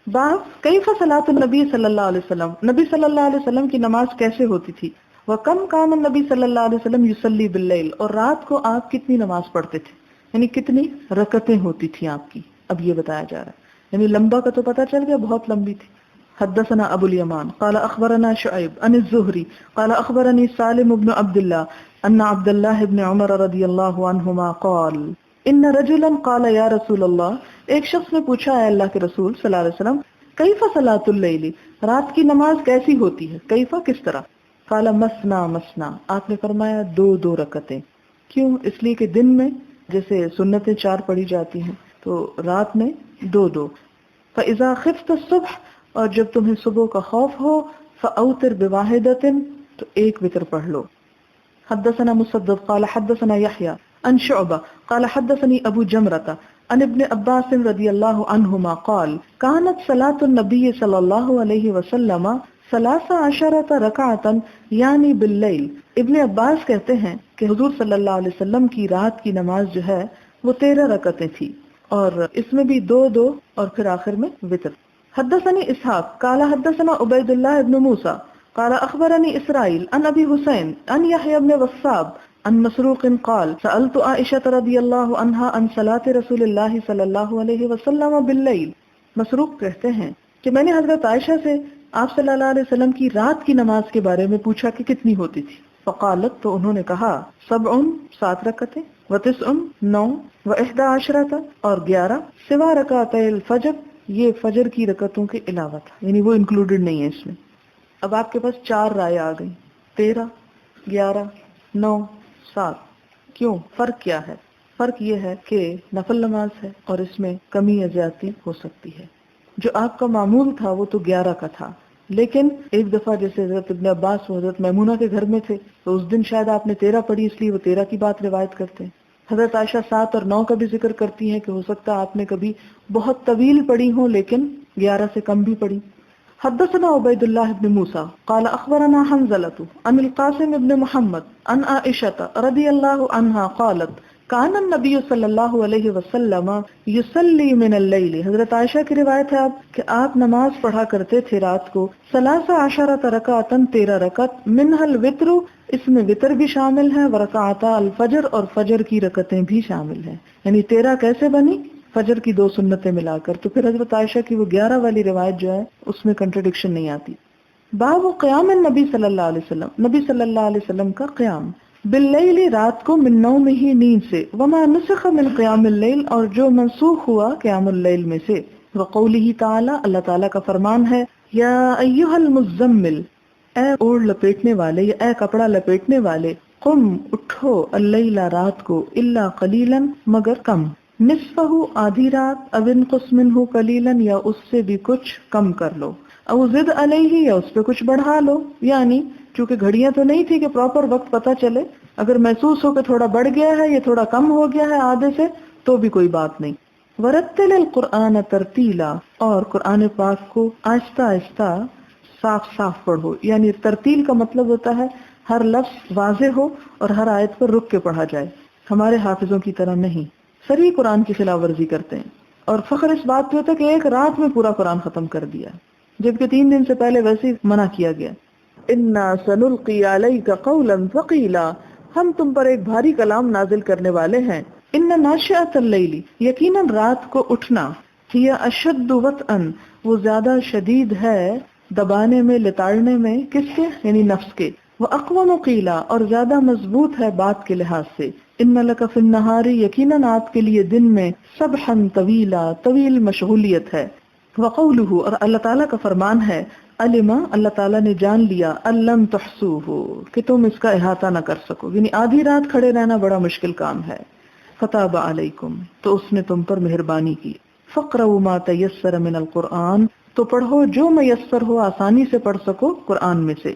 Speaker 1: باب کیف صلاۃ النبی صلی اللہ علیہ وسلم، نبی صلی اللہ علیہ وسلم کی نماز کیسے ہوتی تھی؟ وکم کان النبی صلی اللہ علیہ وسلم یصلی باللیل، اور رات کو آپ کتنی نماز پڑھتے تھے، یعنی کتنی رکعتیں ہوتی تھی آپ کی، اب یہ بتایا جا رہا ہے۔ یعنی لمبا کا تو پتہ چل گیا، بہت لمبی تھی۔ حدثنا ابو الیمان قال اخبرنا شعیب عن الزہری قال اخبرنی سالم بن عبد اللہ ان عبد اللہ بن عمر رضی اللہ عنہما قال ان رجلا قال یا رسول اللہ، ایک شخص نے پوچھا ہے اللہ کے رسول صلی اللہ علیہ وسلم، کیف صلاۃ اللیل، رات کی نماز کیسی ہوتی ہے، کیف کس طرح؟ قال مسنا مسنا، آپ نے فرمایا دو دو رکعتیں۔ کیوں؟ اس لیے کہ دن میں جیسے سنتیں 4 پڑھی جاتی ہیں تو رات میں دو دو۔ فَإِذَا خِفْتَ الصُّبْحَ، اور جب تمہیں صبح کا خوف ہو، فَأَوْتِرْ بِوَاحِدَةٍ، تو ایک وتر پڑھ لو۔ حدثنا مسدد قال حدثنا يحيى عن شعبة قال حدثني ابو جمرة عن ابن عباس رضي الله عنهما قال كانت صلاة النبي صلى الله عليه وسلم 13 ركعة يعني بالليل۔ ابن عباس کہتے ہیں کہ حضور صلی اللہ علیہ وسلم کی رات کی نماز جو ہے وہ 13 رکعتیں تھی، اور اس میں بھی دو دو اور پھر آخر میں وتر۔ حدثني اسحاق قال حدثنا عبید اللہ ابن موسیٰ قال اخبرني اسرائیل عن ابی حسین عن یحیی بن وثاب عن مسروق قال سألت عائشة رضی اللہ عنہا عن صلاة رسول اللہ صلی اللہ علیہ وسلم باللیل۔ مسروق کہتے ہیں کہ میں نے حضرت عائشہ سے آپ صلی اللہ علیہ وسلم کی رات کی نماز کے بارے میں پوچھا کہ کتنی ہوتی تھی۔ فقالت، تو انہوں نے کہا 7 رکعتیں، و9 9، و11 اور 11، سوا رکعتي الفجر، یہ فجر کی رکعتوں کے علاوہ تھا، یعنی وہ انکلوڈڈ نہیں ہے اس میں۔ اب آپ کے پاس 4 رائے آ گئی، 13، 11، 9، 7۔ کیوں؟ فرق کیا ہے؟ فرق یہ ہے کہ نفل نماز ہے اور اس میں کمی یا زیادتی ہو سکتی ہے۔ جو آپ کا معمول تھا وہ تو 11 کا تھا، لیکن ایک دفعہ جیسے حضرت ابن عباس و حضرت میمونہ کے گھر میں تھے تو اس دن شاید آپ نے 13 پڑھی، اس لیے وہ 13 کی بات روایت کرتے ہیں۔ حضرت عائشہ 7 اور 9 کا بھی ذکر کرتی ہیں کہ ہو سکتا ہے آپ نے کبھی بہت طویل پڑھی ہوں لیکن 11 سے کم بھی پڑھی۔ حدثنا عبید اللہ بن موسیٰ قال اخبرنا حنظلۃ عن القاسم بن محمد عن عائشہ رضی اللہ عنہا قالت کان النبی صلی اللہ علیہ وسلم یصلی من اللیل، حضرت عائشہ کی روایت ہے اب کہ آپ نماز پڑھا کرتے تھے رات کو 13 رکعتا 13 رکعت، منها الوتر، اس میں وتر بھی شامل ہے، ورکعتا الفجر، اور فجر کی رکعتیں بھی شامل ہیں، یعنی 13 کیسے بنی؟ فجر کی 2 سنتیں ملا کر، تو پھر حضرت عائشہ کی وہ 11 والی روایت جو ہے اس میں کنٹرڈکشن نہیں آتی۔ باب قیام النبی صلی اللہ علیہ وسلم، نبی صلی اللہ علیہ وسلم کا قیام، باللیل، رات کو، من نوم ہی، نیند سے، وما نسخ من قیام اللیل، اور جو منسوخ ہوا قیام اللیل میں سے، وقولہ تعالی، اللہ تعالیٰ کا فرمان ہے، یا ایہا المزمل، اے اوڑھ لپیٹنے والے یا اے کپڑا لپیٹنے والے، قم، اٹھو، اللیل، رات کو، الا قلیلا، مگر کم، نصفہ، آدھی رات، او انقص منہ قلیلا، یا اس سے بھی کچھ کم کر لو، او زد علیہ، یا اس پہ کچھ بڑھا لو، یعنی چونکہ گھڑیاں تو نہیں تھی کہ پراپر وقت پتہ چلے، اگر محسوس ہو کہ تھوڑا بڑھ گیا ہے یا تھوڑا کم ہو گیا ہے آدھے سے تو بھی کوئی بات نہیں۔ ورتل القرآن ترتیلا، اور قرآن پاک کو آہستہ آہستہ صاف صاف پڑھو، یعنی ترتیل کا مطلب ہوتا ہے ہر لفظ واضح ہو اور ہر آیت پر رک کے پڑھا جائے، ہمارے حافظوں کی طرح نہیں، سری قرآن کی خلاف ورزی کرتے ہیں، اور فخر اس بات پہ ہوتا ہے کہ ایک رات میں پورا قرآن ختم کر دیا، جبکہ 3 دن سے پہلے ویسے ہی منع کیا گیا۔ انا سنلقی علیک قولا ثقیلا، ہم تم پر ایک بھاری کلام نازل کرنے والے ہیں۔ ان ناشئۃ اللیل، یقیناً رات کو اٹھنا، ہی اشد وطئا، وہ زیادہ شدید ہے دبانے میں، لتاڑنے میں، کس کے؟ یعنی نفس کے، وہ اقوم قیلا، اور زیادہ مضبوط ہے بات کے لحاظ سے، ان لک فی النہار، یقیناً آپ کے لیے دن میں، سبحا طویلا، طویل مشغولیت ہے، وقولہ، اور اللہ تعالیٰ کا فرمان ہے، علما اللہ تعالیٰ نے جان لیا الم تحصوہ کہ تم اس کا احاطہ نہ کر سکو، یعنی آدھی رات کھڑے رہنا بڑا مشکل کام ہے. فتاب علیکم تو اس نے تم پر مہربانی کی. فقرؤوا ما تیسر من القرآن تو پڑھو جو میسر ہو، آسانی سے پڑھ سکو قرآن میں سے.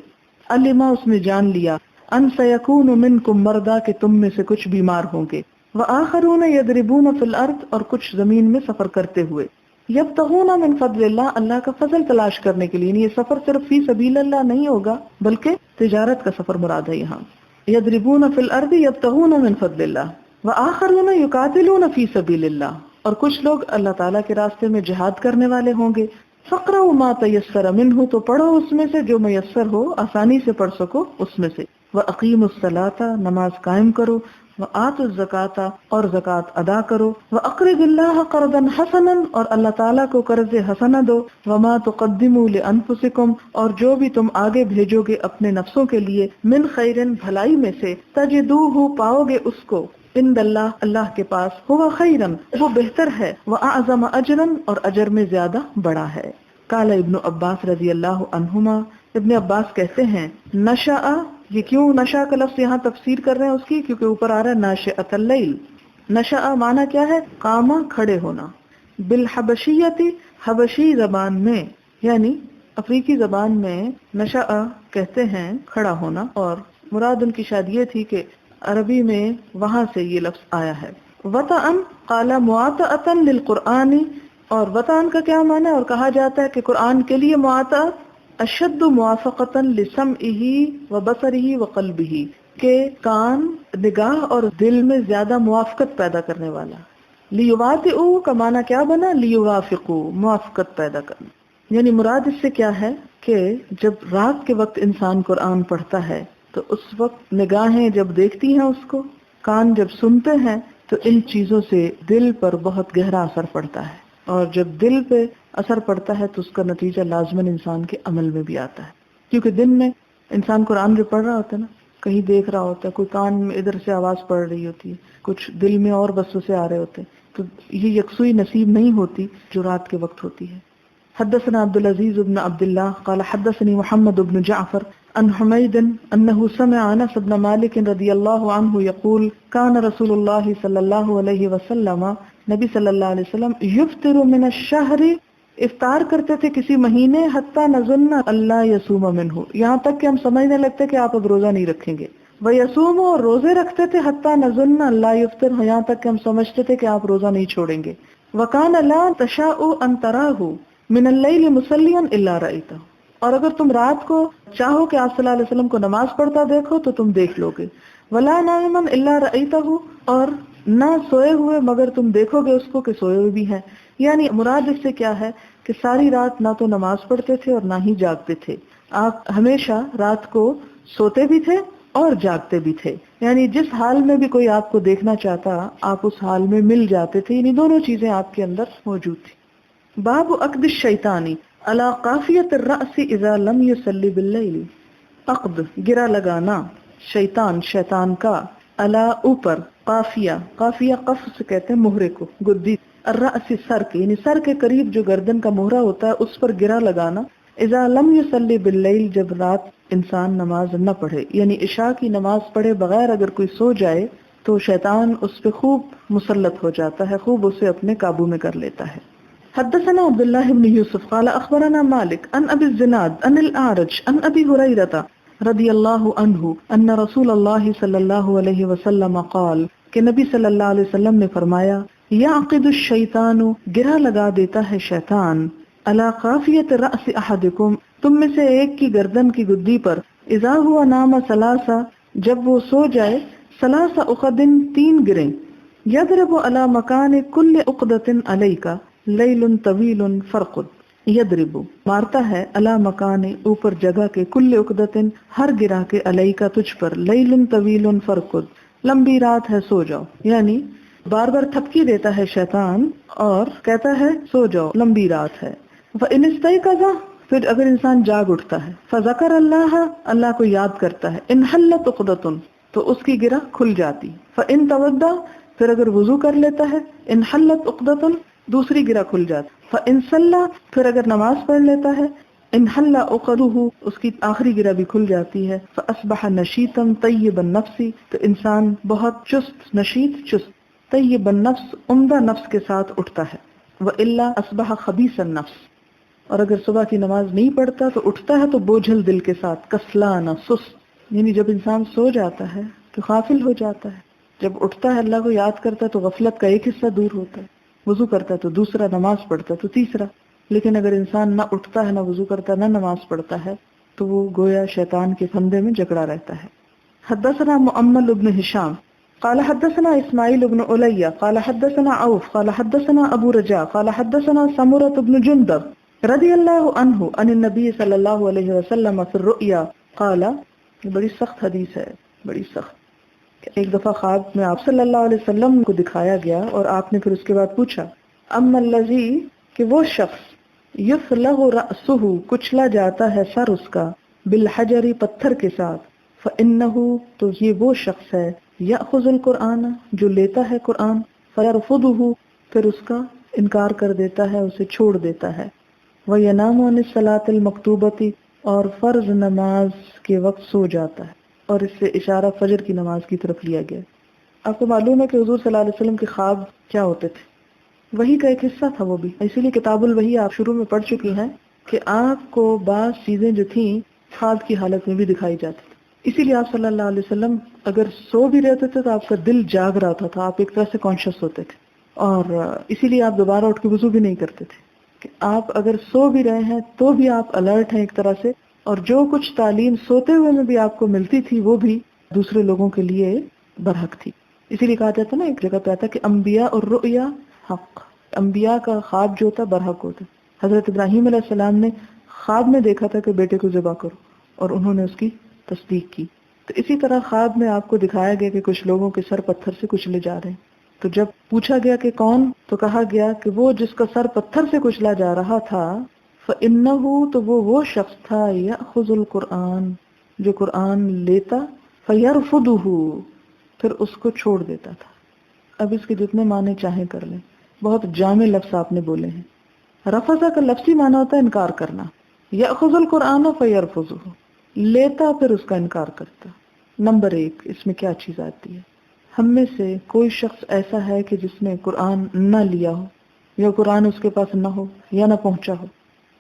Speaker 1: علما اس نے جان لیا ان سیکون منکم مرضی کہ تم میں سے کچھ بیمار ہوں گے. وآخرون یضربون فی الارض اور کچھ زمین میں سفر کرتے ہوئے. یبتغون من فضل اللہ اللہ کا فضل تلاش کرنے کے لیے، یہ سفر صرف فی سبیل اللہ نہیں ہوگا بلکہ تجارت کا سفر مراد ہے یہاں. یضربون فی الارض یبتغون من فضل اللہ وآخرون یقاتلون فی سبیل اللہ اور کچھ لوگ اللہ تعالیٰ کے راستے میں جہاد کرنے والے ہوں گے. فقرؤوا ما تیسر منہ تو پڑھو اس میں سے جو میسر ہو، آسانی سے پڑھ سکو اس میں سے. وَأَقِيمُوا الصَّلَاةَ نماز قائم کرو. وَآتُوا الزَّكَاةَ اور زکوٰۃ ادا کرو. وَأَقْرِضُوا اللَّهَ قَرْضًا حَسَنًا اور اللہ تعالیٰ کو قرض حسنہ دو. وَمَا تُقَدِّمُوا لِأَنفُسِكُمْ اور جو بھی تم آگے بھیجو گے اپنے نفسوں کے لیے، من خیرن بھلائی میں سے، تجدوہ پاؤ گے اس کو، عند اللہ اللہ کے پاس، ہوا خیرن وہ بہتر ہے، وَأَعْظَمَ أَجْرًا اور اجر میں زیادہ بڑا ہے. قال ابن عباس رضی اللہ عنہما ابن عباس کہتے ہیں نشأ، یہ کیوں نشأ کا لفظ یہاں تفسیر کر رہے ہیں اس کی، کیونکہ اوپر آ رہا ہے ناشئۃ اللیل. نشأ معنی کیا ہے؟ قامہ کھڑے ہونا. بالحبشیتی حبشی زبان میں یعنی افریقی زبان میں نشأ کہتے ہیں کھڑا ہونا، اور مراد ان کی شاید یہ تھی کہ عربی میں وہاں سے یہ لفظ آیا ہے. وطئن قال مواطأۃ للقرآن اور وطئن کا کیا معنی ہے؟ اور کہا جاتا ہے کہ قرآن کے لیے مواطأت اشد موافقتا لسمعہ وبصرہ وقلبہ کہ کان، نگاہ اور دل میں زیادہ موافقت پیدا کرنے والا. لیواطئوا کا معنی کیا بنا؟ لیوافقوا موافقت پیدا کرنا. یعنی مراد اس سے کیا ہے کہ جب رات کے وقت انسان قرآن پڑھتا ہے تو اس وقت نگاہیں جب دیکھتی ہیں اس کو، کان جب سنتے ہیں تو ان چیزوں سے دل پر بہت گہرا اثر پڑتا ہے، اور جب دل پہ اثر پڑتا ہے تو اس کا نتیجہ لازماً انسان کے عمل میں بھی آتا ہے. کیونکہ دن میں انسان قرآن جو پڑھ رہا ہوتا ہے نا، کہیں دیکھ رہا ہوتا ہے، کوئی کان میں ادھر سے آواز پڑ رہی ہوتی ہے، کچھ دل میں اور وسوسے آ رہے ہوتے ہیں، تو یہ یکسوئی نصیب نہیں ہوتی جو رات کے وقت ہوتی ہے. حدثنا عبد العزيز بن عبد الله قال حدثني محمد بن جعفر عن حميد أنه سمع أنس بن مالك رضي الله عنه يقول كان رسول الله صلى الله عليه وسلم نبی صلی اللہ علیہ وسلم یفطر من الشہر افطار کرتے تھے کسی مہینے، حتی نظن اللہ یصوم منہ یہاں تک کہ ہم سمجھنے لگتے کہ آپ اب روزہ نہیں رکھیں گے. ویصوم اور روزے رکھتے تھے، حتی نظن اللہ یفطر یہاں تک کہ ہم سمجھتے تھے کہ آپ روزہ نہیں چھوڑیں گے. وکان لا تشاء ان تراہ من اللیل مصلیا الا رأیتہ اور اگر تم رات کو چاہو کہ آپ صلی اللہ علیہ وسلم کو نماز پڑھتا دیکھو تو تم دیکھ لو گے. ولا نائما الا رأیتہ اور نہ سوئے ہوئے مگر تم دیکھو گے اس کو کہ سوئے ہوئے بھی ہیں. یعنی مراد اس سے کیا ہے کہ ساری رات نہ تو نماز پڑھتے تھے اور نہ ہی جاگتے تھے، آپ ہمیشہ رات کو سوتے بھی تھے اور جاگتے بھی تھے. یعنی جس حال میں بھی کوئی آپ کو دیکھنا چاہتا آپ اس حال میں مل جاتے تھے، یعنی دونوں چیزیں آپ کے اندر موجود تھی. باب عقد الشیطانی علی قافیۃ الرأس اذا لم یصلی باللیل. عقد گرا لگانا، شیطان کا، علی اوپر، قافیہ قف سے کہتے ہیں مہرے کو، گدی، الرأس سر کے یعنی سر کے قریب جو گردن کا مہرہ ہوتا ہے اس پر گرا لگانا. اذا لم یصلی باللیل جب رات انسان نماز نہ پڑھے، یعنی عشاء کی نماز پڑھے بغیر اگر کوئی سو جائے تو شیطان اس پہ خوب مسلط ہو جاتا ہے، خوب اسے اپنے قابو میں کر لیتا ہے. حدثنا عبد الله بن يوسف قال اخبرنا مالك عن ابي الزناد عن الاعرج عن ابي هريره رضی اللہ عنہ ان رسول اللہ صلی اللہ علیہ وسلم قال کہ نبی صلی اللہ علیہ وسلم نے فرمایا یعقد الشیطان گرا لگا دیتا ہے شیطان، علی قافیۃ رأس احدکم تم میں سے ایک کی گردن کی گدی پر، اذا ہوا نام ثلاثہ جب وہ سو جائے، ثلاث عقد تین گریں، یضرب علی مکان کل عقدۃ علیک لیل طویل فرقد یضرب مارتا ہے علی مکان اوپر جگہ کے، کل عقدۃ ہر گرہ کے، علیکا تجھ پر، لیل طویل فرقد لمبی رات ہے سو جاؤ. یعنی بار بار تھپکی دیتا ہے شیطان اور کہتا ہے سو جاؤ لمبی رات ہے. فإن استيقظ پھر اگر انسان جاگ اٹھتا ہے، فذکر اللہ اللہ کو یاد کرتا ہے، انحلت عقدۃ تو اس کی گرہ کھل جاتی. فإن توضأ پھر اگر وضو کر لیتا ہے، انحلت عقدۃ دوسری گرہ کھل جاتی. فإن صلى پھر اگر نماز پڑھ لیتا ہے، انحل عقدہ، اس کی آخری گرہ بھی کھل جاتی ہے، فاصبح نشیطا طیب النفس، تو انسان بہت چست، نشیط چست، طیب النفس عمدہ نفس کے ساتھ اٹھتا ہے، والا اصبح خبیث النفس، اور اگر صبح کی نماز نہیں پڑھتا تو اٹھتا ہے تو بوجھل دل کے ساتھ، کسلانہ سست، یعنی جب انسان سو جاتا ہے تو غافل ہو جاتا ہے، جب اٹھتا ہے اللہ کو یاد کرتا ہے تو غفلت کا ایک حصہ دور ہوتا ہے، وضو کرتا ہے تو دوسرا، نماز پڑھتا ہے تو تیسرا، لیکن اگر انسان نہ اٹھتا ہے، نہ وضو کرتا ہے، نہ نماز پڑھتا ہے تو وہ گویا شیطان کے پھندے میں جکڑا رہتا ہے۔ حدثنا مؤمل بن ہشام قال حدثنا اسماعیل بن علیہ قال حدثنا عوف قال حدثنا ابو رجاء قال حدثنا سمرة بن جندب رضی اللہ عنہ عن النبی صلی اللہ علیہ وسلم فی الرؤیا قال، یہ بڑی سخت حدیث ہے، بڑی سخت۔ ایک دفعہ خواب میں آپ صلی اللہ علیہ وسلم کو دکھایا گیا اور آپ نے پھر اس کے بعد پوچھا، اما الذی، کہ وہ شخص، یفلغ رأسہ، کچلا جاتا ہے سر اس کا، بالحجر، پتھر کے ساتھ، فإنہ، تو یہ وہ شخص ہے، یأخذ القرآن، جو لیتا ہے قرآن، فیرفضہ، پھر اس کا انکار کر دیتا ہے، اسے چھوڑ دیتا ہے، وینام عن الصلاۃ المکتوبۃ، اور فرض نماز کے وقت سو جاتا ہے، اور اس سے اشارہ فجر کی نماز کی طرف لیا گیا۔ آپ کو معلوم ہے کہ حضور صلی اللہ علیہ وسلم کے خواب کیا ہوتے تھے؟ وحی کا ایک حصہ تھا وہ بھی، اسی لیے کتاب الوحی آپ شروع میں پڑھ چکی ہیں کہ آپ کو بعض چیزیں جو تھیں خواب کی حالت میں بھی دکھائی جاتی تھی، اسی لیے آپ صلی اللہ علیہ وسلم اگر سو بھی رہتے تھے تو آپ کا دل جاگ رہا ہوتا تھا، آپ ایک طرح سے کانشیس ہوتے تھے، اور اسی لیے آپ دوبارہ اٹھ کے وضو بھی نہیں کرتے تھے، کہ آپ اگر سو بھی رہے ہیں تو بھی آپ الرٹ ہیں ایک طرح سے، اور جو کچھ تعلیم سوتے ہوئے میں بھی آپ کو ملتی تھی وہ بھی دوسرے لوگوں کے لیے برحق تھی۔ اسی لیے کہا جاتا ہے نا، ایک جگہ پہ آتا ہے کہ انبیاء اور رؤیا حق، انبیاء کا خواب جو ہوتا ہے برحق ہوتا ہے۔ حضرت ابراہیم علیہ السلام نے خواب میں دیکھا تھا کہ بیٹے کو ذبح کرو، اور انہوں نے اس کی تصدیق کی، تو اسی طرح خواب میں آپ کو دکھایا گیا کہ کچھ لوگوں کے سر پتھر سے کچلے جا رہے ہیں، تو جب پوچھا گیا کہ کون، تو کہا گیا کہ وہ جس کا سر پتھر سے کچلا جا رہا تھا، فَإِنَّهُ، تو وہ شخص تھا، يَأْخُذُ الْقُرْآنَ، جو قرآن لیتا، فَيَرْفُضُهُ، پھر اس کو چھوڑ دیتا تھا۔ اب اس کے جتنے معنی چاہیں کر لیں، بہت جامع لفظ آپ نے بولے ہیں۔ رفضہ کا لفظی معنی ہوتا ہے انکار کرنا، يَأْخُذُ الْقُرْآنَ فَيَرْفُضُهُ، لیتا پھر اس کا انکار کرتا۔ نمبر 1، اس میں کیا چیز آتی ہے؟ ہم میں سے کوئی شخص ایسا ہے کہ جس نے قرآن نہ لیا ہو، یا قرآن اس کے پاس نہ ہو یا نہ پہنچا ہو؟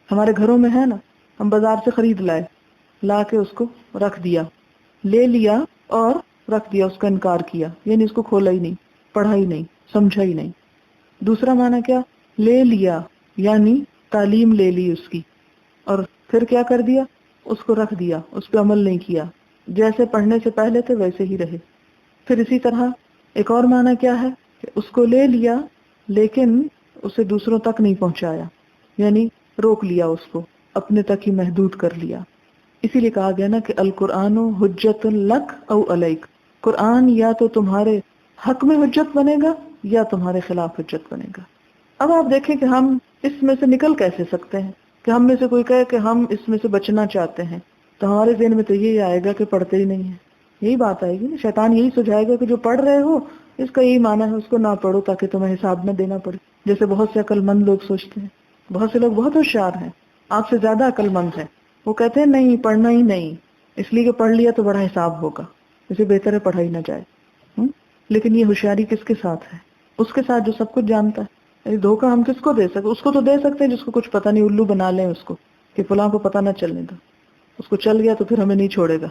Speaker 1: ہمارے گھروں میں ہے نا، ہم بازار سے خرید لائے، لا کے اس کو رکھ دیا، لے لیا اور رکھ دیا، اس کا انکار کیا، یعنی اس کو کھولا ہی نہیں، پڑھا ہی نہیں، سمجھا ہی نہیں۔ دوسرا معنی کیا؟ لے لیا، یعنی تعلیم لے لی اس کی، اور پھر کیا کر دیا؟ اس کو رکھ دیا، اس پہ عمل نہیں کیا، جیسے پڑھنے سے پہلے تھے ویسے ہی رہے۔ پھر اسی طرح ایک اور معنی کیا ہے کہ اس کو لے لیا لیکن اسے دوسروں تک نہیں پہنچایا، یعنی روک لیا، اس کو اپنے تک ہی محدود کر لیا۔ اسی لیے کہا گیا نا کہ القرآن حجت لک او علیک، قرآن یا تو تمہارے حق میں حجت بنے گا یا تمہارے خلاف حجت بنے گا۔ اب آپ دیکھیں کہ ہم اس میں سے نکل کیسے سکتے ہیں، کہ ہم میں سے کوئی کہے کہ ہم اس میں سے بچنا چاہتے ہیں، تو ہمارے ذہن میں تو یہی آئے گا کہ پڑھتے ہی نہیں ہیں، یہی بات آئے گی نا، شیطان یہی سجھائے گا کہ جو پڑھ رہے ہو اس کا یہی معنی ہے اس کو نہ پڑھو تاکہ تمہیں حساب نہ دینا پڑے، جیسے بہت سے عقل مند لوگ سوچتے ہیں۔ بہت سے لوگ بہت ہوشیار ہیں، آپ سے زیادہ عقل مند ہیں، وہ کہتے ہیں نہیں پڑھنا ہی نہیں، اس لیے کہ پڑھ لیا تو بڑا حساب ہوگا، اسے بہتر ہے پڑھا ہی نہ جائے۔ لیکن یہ ہوشیاری کس کے ساتھ ہے؟ اس کے ساتھ جو سب کچھ جانتا ہے۔ دھوکہ ہم کس کو دے سکتے؟ اس کو تو دے سکتے ہیں جس کو کچھ پتہ نہیں، الو بنا لیں اس کو کہ فلاں کو پتہ نہ چلنے دو، اس کو چل گیا تو پھر ہمیں نہیں چھوڑے گا۔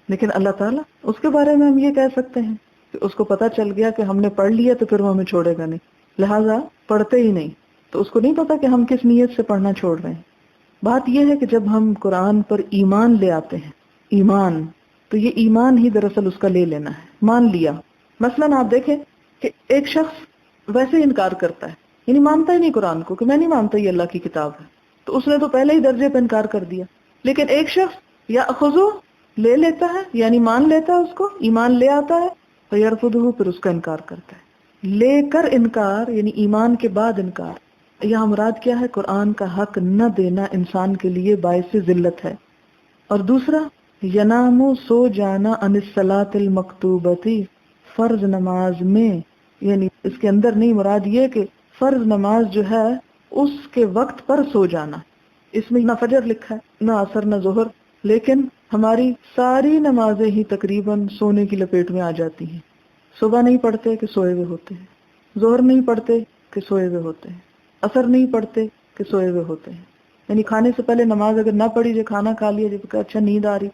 Speaker 1: لیکن اللہ تعالیٰ، اس کے بارے میں ہم یہ کہہ سکتے ہیں کہ اس کو پتہ چل گیا کہ ہم نے پڑھ لیا تو پھر وہ ہمیں چھوڑے گا نہیں، لہٰذا پڑھتے ہی نہیں، تو اس کو نہیں پتا کہ ہم کس نیت سے پڑھنا چھوڑ رہے ہیں۔ بات یہ ہے کہ جب ہم قرآن پر ایمان لے آتے ہیں، ایمان، تو یہ ایمان ہی دراصل اس کا لے لینا ہے، مان لیا۔ مثلاً آپ دیکھیں کہ ایک شخص ویسے ہی انکار کرتا ہے، یعنی مانتا ہی نہیں قرآن کو، کہ میں نہیں مانتا یہ اللہ کی کتاب ہے، تو اس نے تو پہلے ہی درجے پہ انکار کر دیا۔ لیکن ایک شخص یأخذو، لے لیتا ہے، یعنی مان لیتا ہے اس کو، ایمان لے آتا ہے، فیرفضہ، پھر اس کا انکار کرتا ہے۔ لے کر انکار یعنی ایمان کے بعد انکار، یہاں مراد کیا ہے؟ قرآن کا حق نہ دینا انسان کے لیے باعث ذلت ہے۔ اور دوسرا، ینام، سو جانا، عن الصلاۃ المکتوبۃ، فرض نماز میں، یعنی اس کے اندر نہیں، مراد یہ کہ فرض نماز جو ہے اس کے وقت پر سو جانا، اس میں نہ فجر لکھا ہے، نہ عصر، نہ ظہر، لیکن ہماری ساری نمازیں ہی تقریباً سونے کی لپیٹ میں آ جاتی ہیں۔ صبح نہیں پڑھتے کہ سوئے ہوئے ہوتے ہیں، ظہر نہیں پڑھتے کہ سوئے ہوئے ہوتے ہیں، عصر نہیں پڑھتے کہ سوئے ہوئے ہوتے ہیں۔ یعنی کھانے سے پہلے نماز اگر نہ پڑھی، جو کھانا کھا لیا، جب کہ اچھا نیند آ رہی،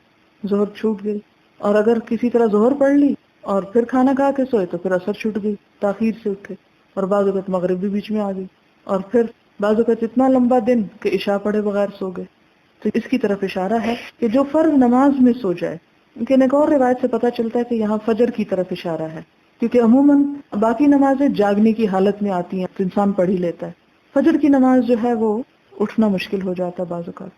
Speaker 1: ظہر چھوٹ گئی، اور اگر کسی طرح ظہر پڑھ لی اور پھر کھانا کھا کے سوئے تو پھر عصر چھوٹ گئی، تاخیر سے اٹھے، اور بعض اوقات مغرب بھی بیچ میں آ گئی، اور پھر بعض اوقات اتنا لمبا دن کہ عشاء پڑھے بغیر سو گئے۔ تو اس کی طرف اشارہ ہے کہ جو فرض نماز میں سو جائے، لیکن ایک اور روایت سے پتہ چلتا ہے کہ یہاں فجر کی طرف اشارہ ہے، کیونکہ عموماً باقی نمازیں جاگنے کی حالت میں آتی ہیں تو انسان پڑھ ہی لیتا ہے، فجر کی نماز جو ہے وہ اٹھنا مشکل ہو جاتا ہے بعض اوقات۔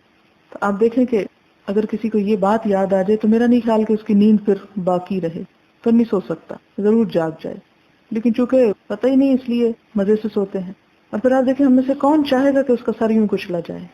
Speaker 1: تو آپ دیکھیں کہ اگر کسی کو یہ بات یاد آ جائے تو میرا نہیں خیال کہ اس کی نیند پھر باقی رہے، پھر نہیں سو سکتا، ضرور جاگ جائے، لیکن چونکہ پتہ ہی نہیں اس لیے مزے سے سوتے ہیں۔ اور پھر آپ دیکھیں ہم میں سے کون چاہے گا کہ اس کا سر یوں کچلا جائے،